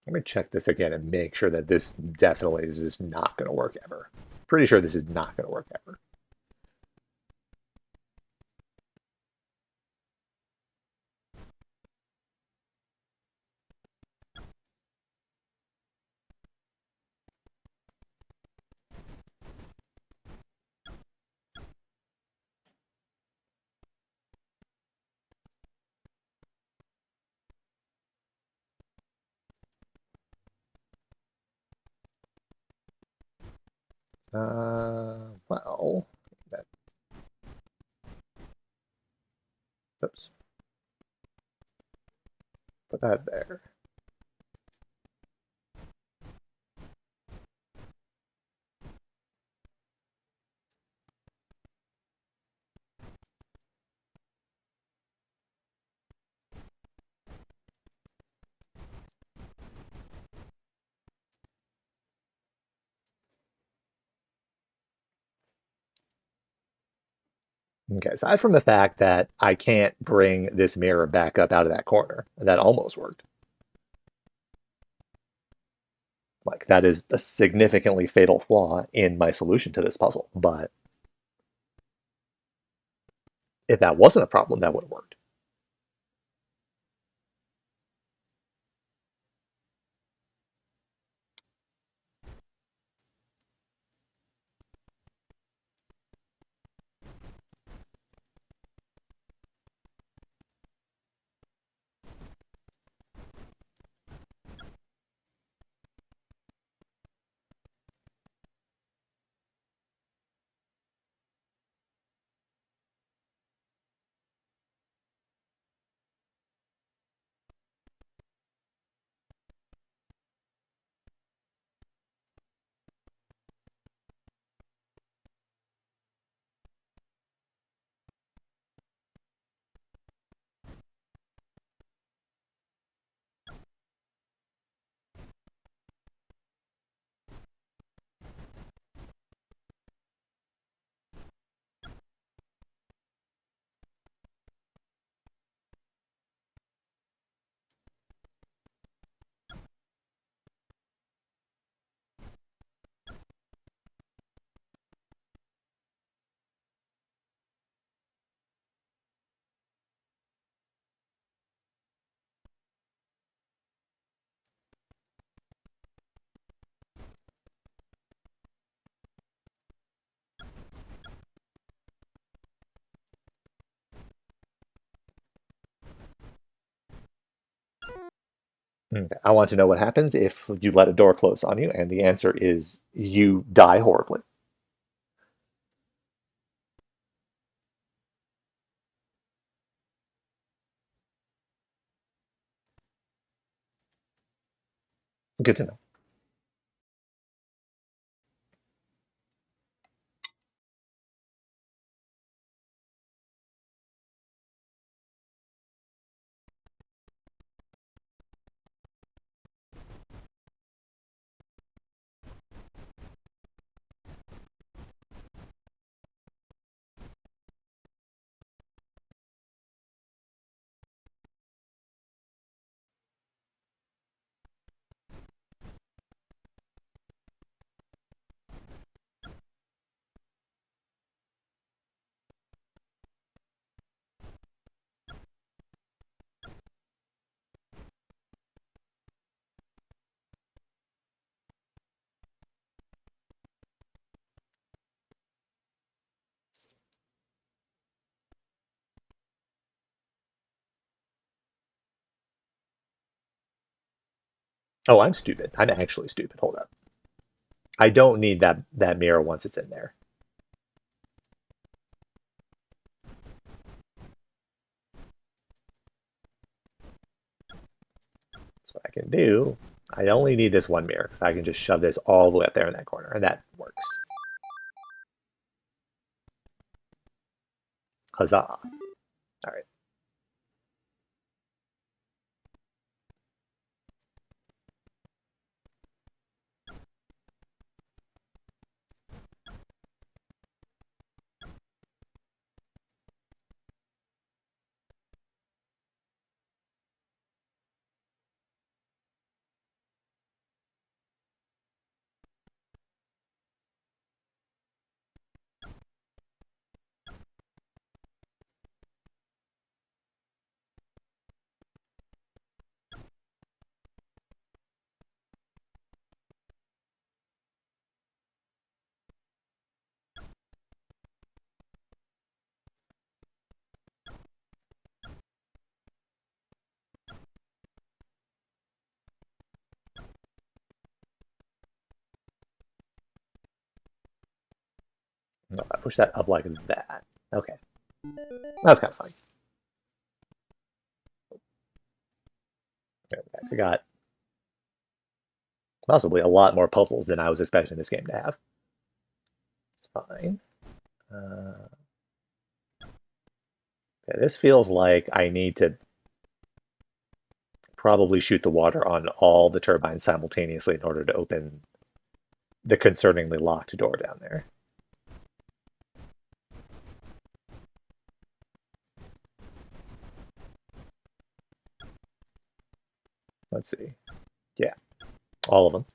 Let me check this again and make sure that this definitely is just not going to work ever. Pretty sure this is not going to work ever. Well, that, oops, put that there. Okay, aside from the fact that I can't bring this mirror back up out of that corner, that almost worked. Like, that is a significantly fatal flaw in my solution to this puzzle. But if that wasn't a problem, that would have worked. Okay. I want to know what happens if you let a door close on you, and the answer is you die horribly. Good to know. Oh, I'm stupid. I'm actually stupid. Hold up. I don't need that mirror once it's in there. That's what I can do. I only need this one mirror because I can just shove this all the way up there in that corner, and that works. Huzzah. All right. No, I push that up like that. Okay, that's kind of funny. Okay, we actually got possibly a lot more puzzles than I was expecting this game to have. It's fine. Uh, okay, this feels like I need to probably shoot the water on all the turbines simultaneously in order to open the concerningly locked door down there. Let's see. Yeah, all of them.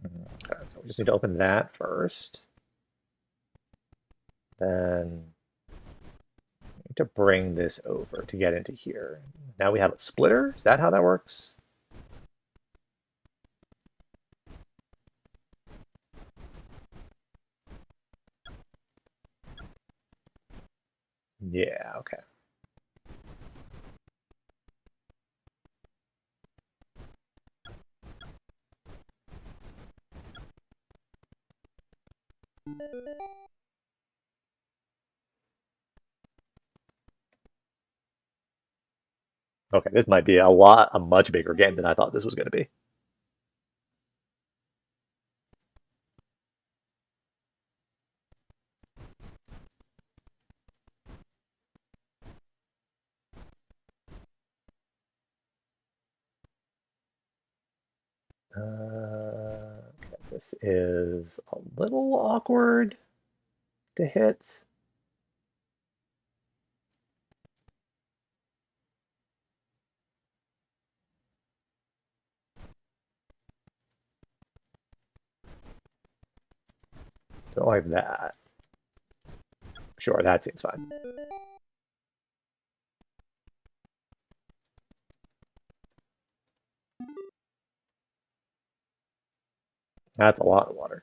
Okay, so we just need to open that first. Then we need to bring this over to get into here. Now we have a splitter. Is that how that works? Yeah, okay. Okay, this might be a much bigger game than I thought this was going to be. Okay, this is a little awkward to hit. Don't like that. Sure, that seems fine. That's a lot of water.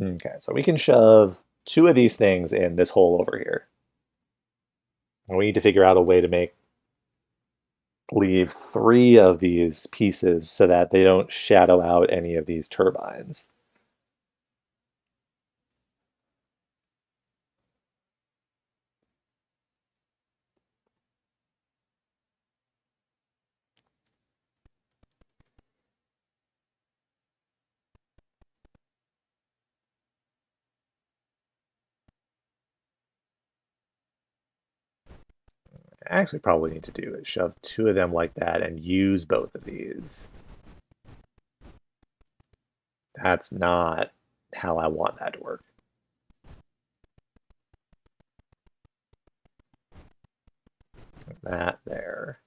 Okay, so we can shove two of these things in this hole over here. And we need to figure out a way to leave three of these pieces so that they don't shadow out any of these turbines. Actually probably need to do is shove two of them like that and use both of these. That's not how I want that to work. That there.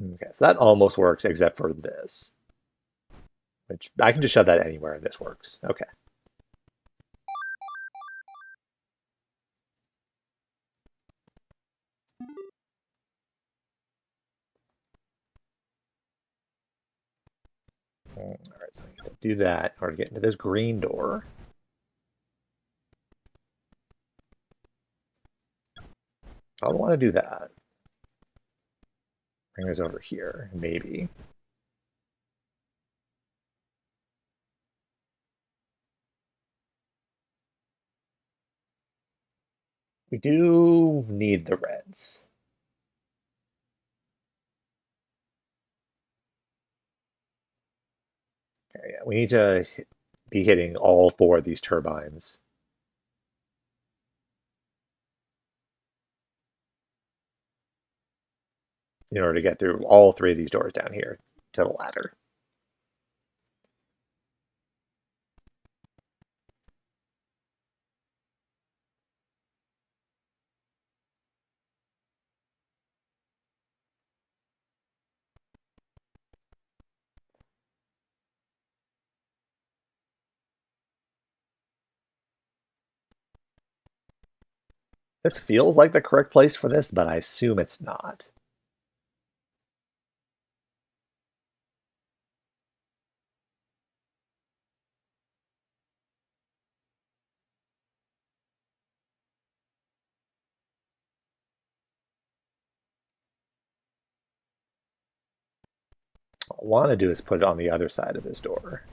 Okay, so that almost works except for this. Which I can just shove that anywhere and this works. Okay. All right, so I need to do that in order to get into this green door. I want to do that. Bring this over here, maybe. We do need the reds. Okay, yeah, we need to be hitting all four of these turbines. In order to get through all three of these doors down here to the ladder. This feels like the correct place for this, but I assume it's not. What I want to do is put it on the other side of this door.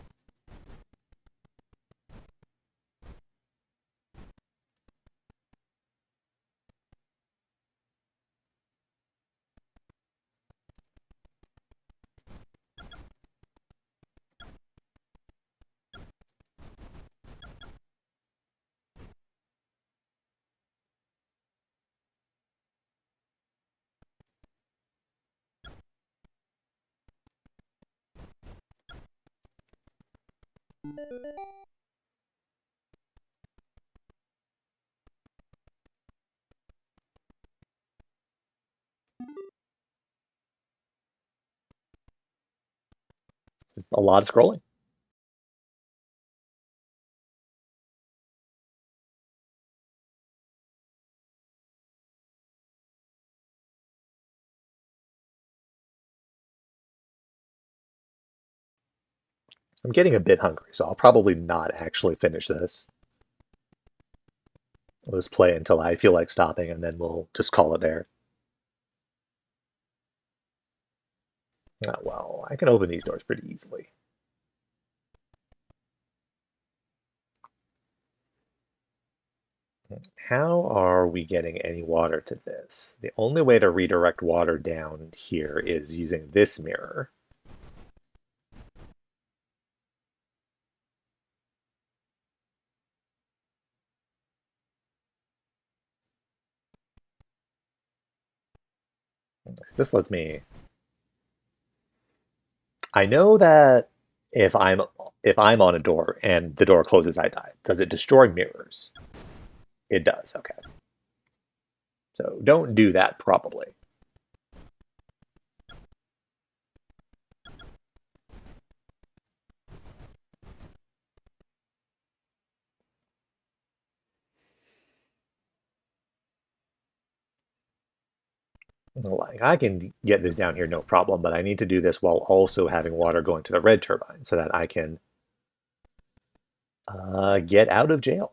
There's a lot of scrolling. I'm getting a bit hungry, so I'll probably not actually finish this. We'll just play until I feel like stopping, and then we'll just call it there. Oh, well, I can open these doors pretty easily. How are we getting any water to this? The only way to redirect water down here is using this mirror. This lets me... I know that if I'm on a door and the door closes, I die. Does it destroy mirrors? It does, okay. So don't do that, probably. Like, I can get this down here, no problem, but I need to do this while also having water going to the red turbine so that I can get out of jail.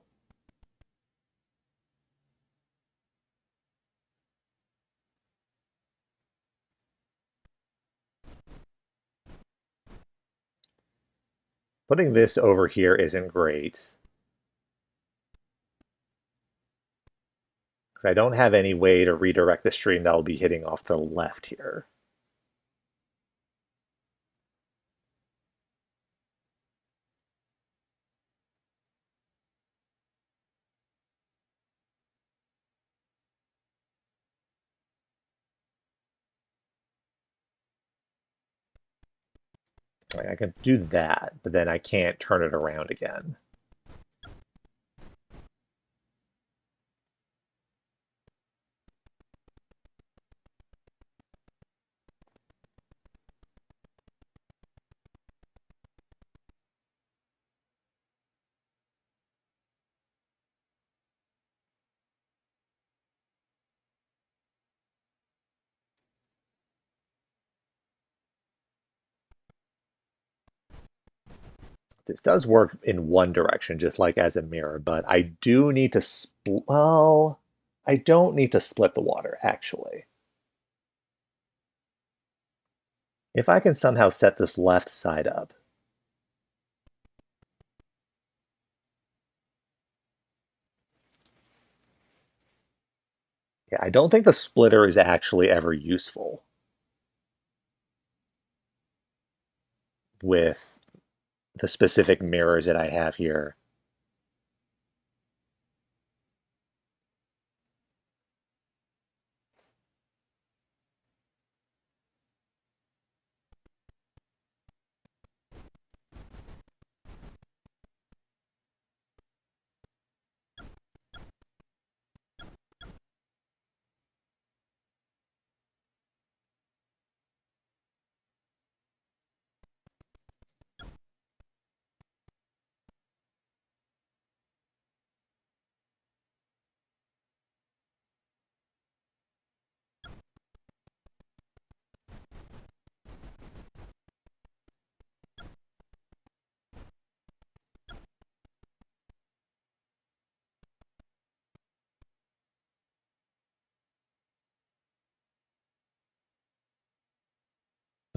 Putting this over here isn't great, because I don't have any way to redirect the stream that will be hitting off the left here. Like, I can do that, but then I can't turn it around again. This does work in one direction, just like as a mirror, but I do need to split. Well, I don't need to split the water, actually. If I can somehow set this left side up. Yeah, I don't think the splitter is actually ever useful with the specific mirrors that I have here.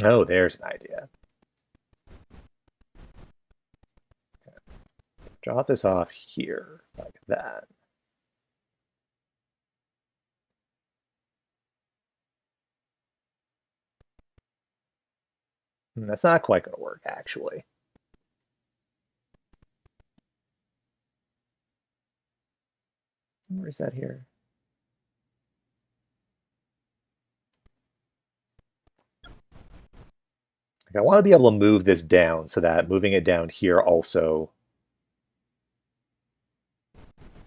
Oh, there's an idea. Drop this off here, like that. That's not quite going to work, actually. Where's that here? Like, I want to be able to move this down so that moving it down here also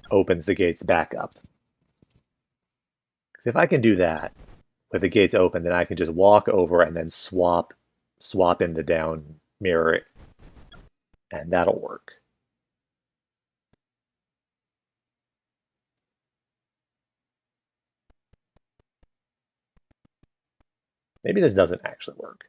opens the gates back up. Because if I can do that with the gates open, then I can just walk over and then swap in the down mirror, and that'll work. Maybe this doesn't actually work.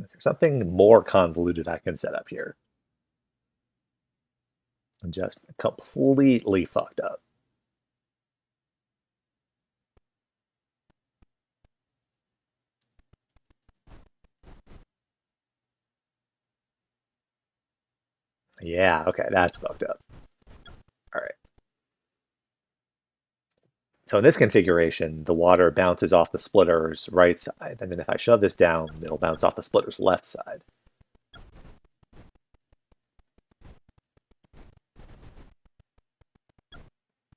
Is there something more convoluted I can set up here? I'm just completely fucked up. Yeah, okay, that's fucked up. All right. So in this configuration, the water bounces off the splitter's right side, and then if I shove this down, it'll bounce off the splitter's left side.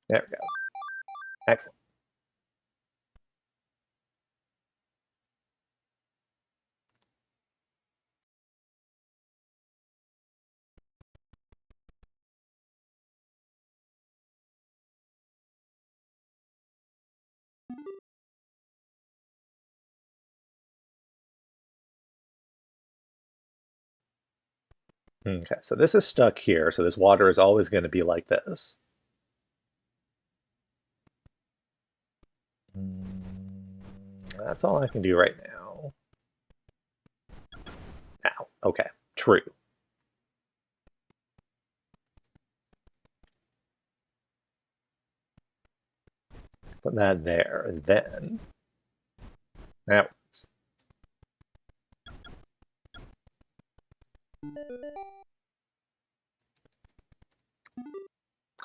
There we go. Excellent. Okay, so this is stuck here, so this water is always going to be like this. That's all I can do right now. Now, okay, true. Put that there, then that works.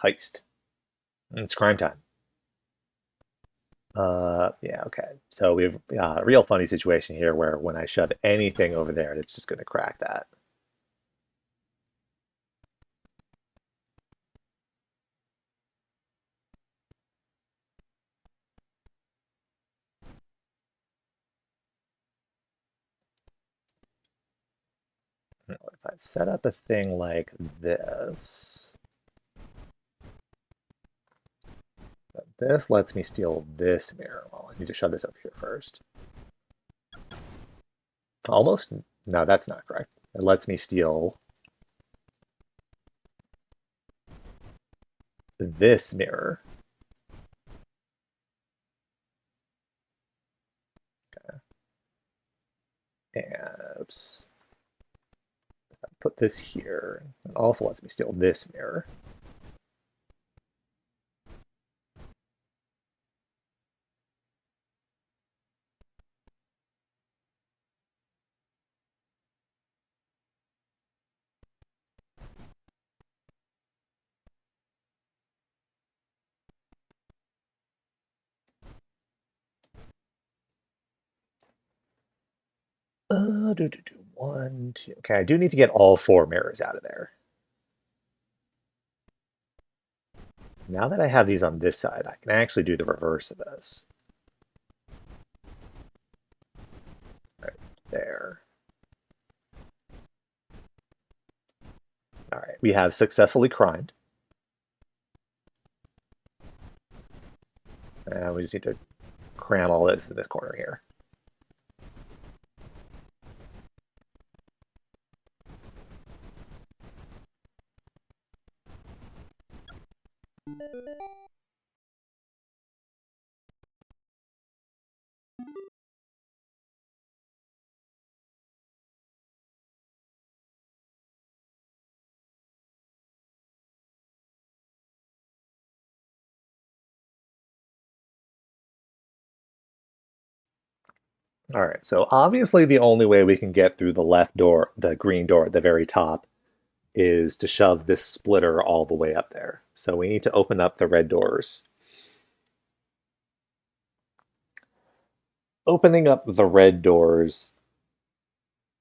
Heist. It's crime time. Yeah, okay. So we have a real funny situation here where when I shove anything over there, it's just going to crack that. If I set up a thing like this, this lets me steal this mirror. Well, I need to shove this over here first. Almost? No, that's not correct. It lets me steal this mirror. Okay. And oops. Put this here. It also lets me steal this mirror. One, two. Okay, I do need to get all four mirrors out of there. Now that I have these on this side, I can actually do the reverse of this. Right there. All right, we have successfully crimed. And we just need to cram all this in this corner here. All right, so obviously the only way we can get through the left door, the green door at the very top, is to shove this splitter all the way up there. So we need to open up the red doors. Opening up the red doors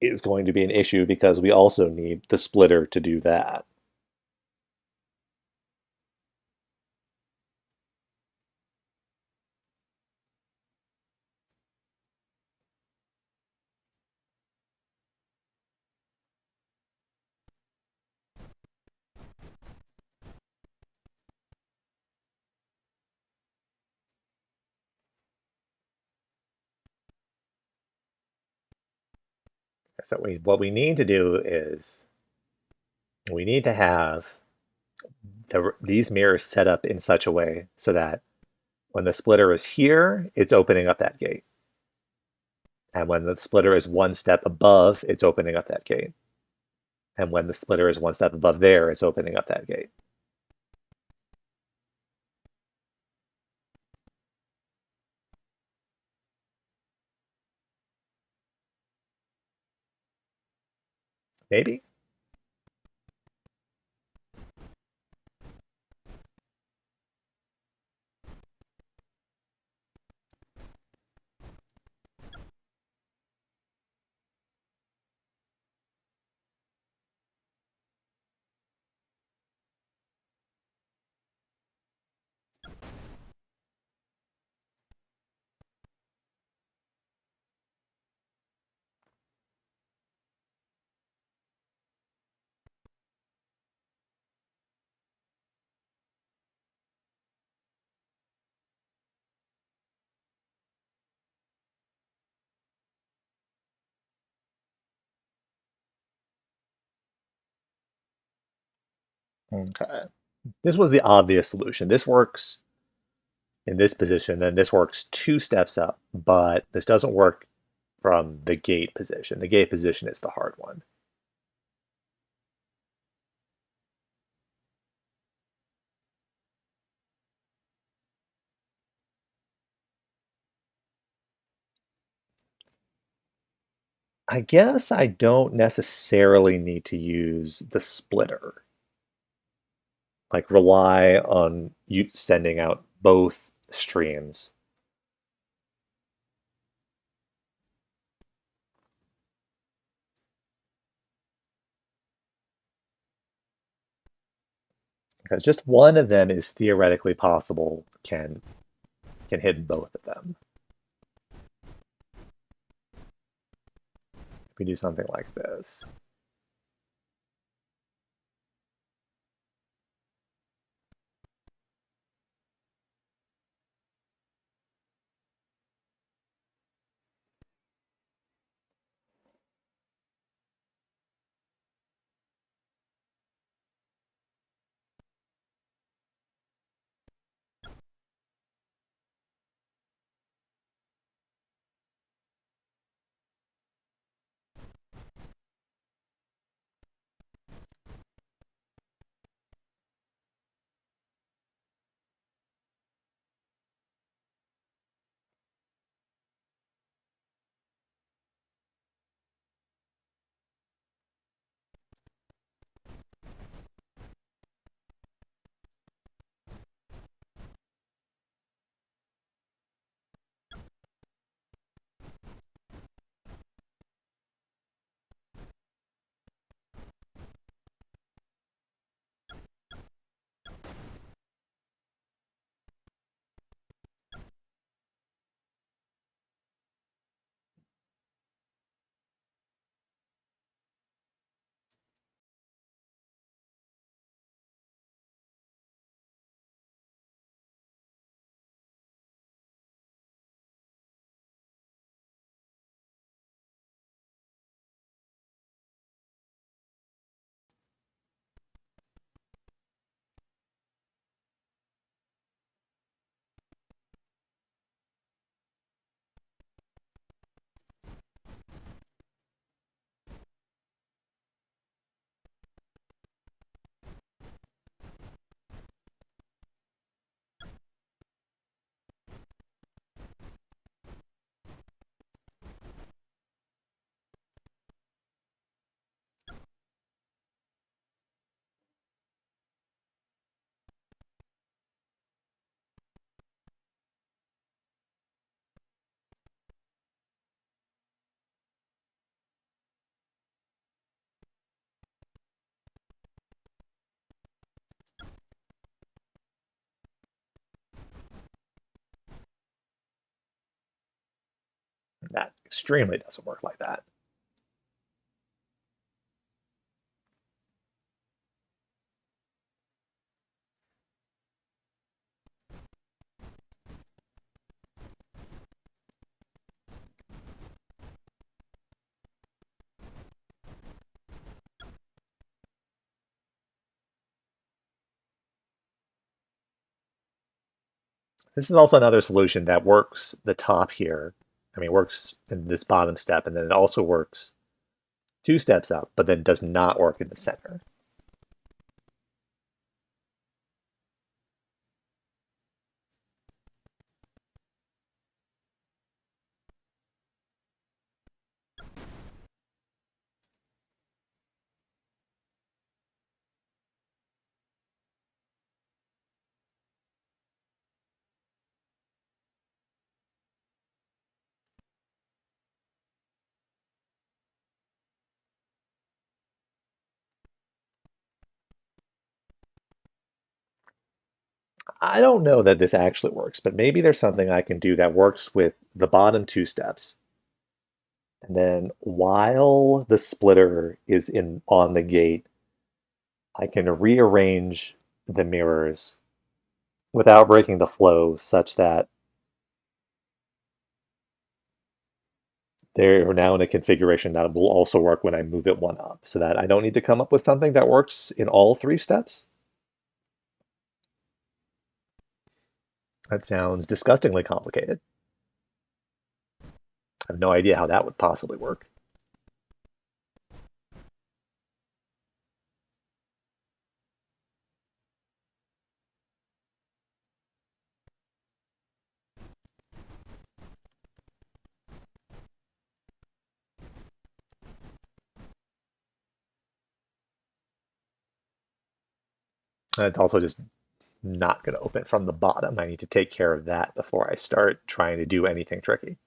is going to be an issue because we also need the splitter to do that. So what we need to do is we need to have these mirrors set up in such a way so that when the splitter is here, it's opening up that gate. And when the splitter is one step above, it's opening up that gate. And when the splitter is one step above there, it's opening up that gate. Maybe? Okay. This was the obvious solution. This works in this position, then this works two steps up, but this doesn't work from the gate position. The gate position is the hard one. I guess I don't necessarily need to use the splitter. Like rely on you sending out both streams. Because just one of them is theoretically possible, can hit both of them. If we do something like this. That extremely doesn't work like that. This is also another solution that works the top here. I mean, works in this bottom step, and then it also works 2 steps up, but then does not work in the center. I don't know that this actually works, but maybe there's something I can do that works with the bottom 2 steps. And then while the splitter is in on the gate, I can rearrange the mirrors without breaking the flow such that they're now in a configuration that will also work when I move it one up, so that I don't need to come up with something that works in all 3 steps. That sounds disgustingly complicated. I have no idea how that would possibly work. And it's also just not going to open from the bottom. I need to take care of that before I start trying to do anything tricky.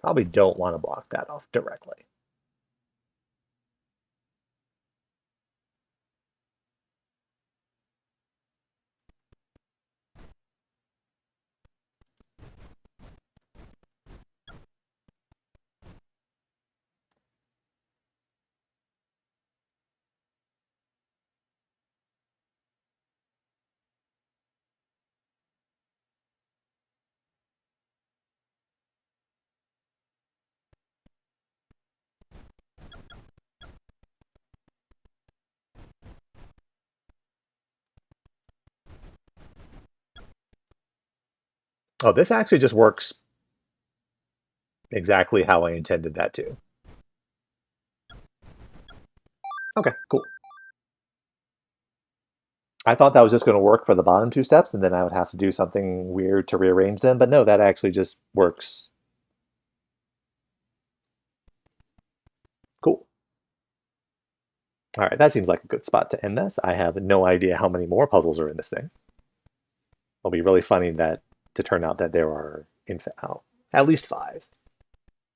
Probably don't want to block that off directly. Oh, this actually just works exactly how I intended that to. Okay, cool. I thought that was just going to work for the bottom 2 steps, and then I would have to do something weird to rearrange them, but no, that actually just works. Cool. All right, that seems like a good spot to end this. I have no idea how many more puzzles are in this thing. It'll be really funny that to turn out that there are, in fact, at least 5.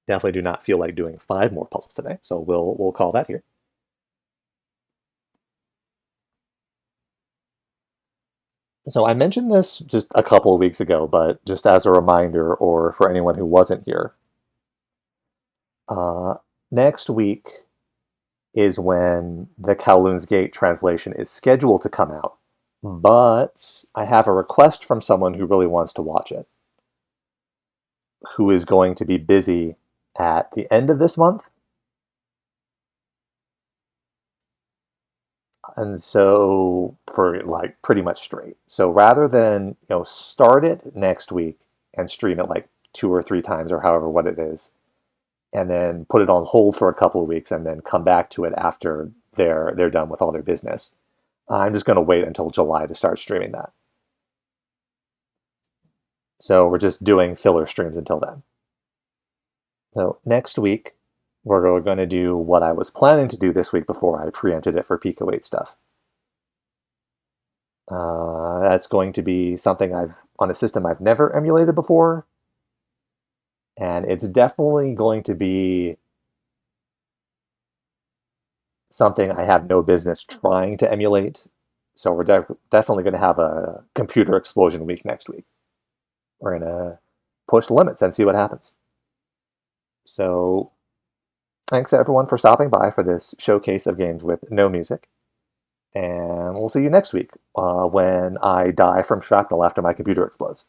Definitely do not feel like doing 5 more puzzles today, so we'll call that here. So I mentioned this just a couple of weeks ago, but just as a reminder, or for anyone who wasn't here, uh, next week is when the Kowloon's Gate translation is scheduled to come out. But I have a request from someone who really wants to watch it, who is going to be busy at the end of this month. And so for like pretty much straight. So rather than, start it next week and stream it like 2 or 3 times or however what it is, and then put it on hold for a couple of weeks and then come back to it after they're done with all their business. I'm just going to wait until July to start streaming that. So we're just doing filler streams until then. So next week, we're going to do what I was planning to do this week before I preempted it for PICO-8 stuff. That's going to be something on a system I've never emulated before. And it's definitely going to be something I have no business trying to emulate. So we're definitely going to have a computer explosion week next week. We're going to push limits and see what happens. So thanks everyone for stopping by for this showcase of games with no music. And we'll see you next week when I die from shrapnel after my computer explodes.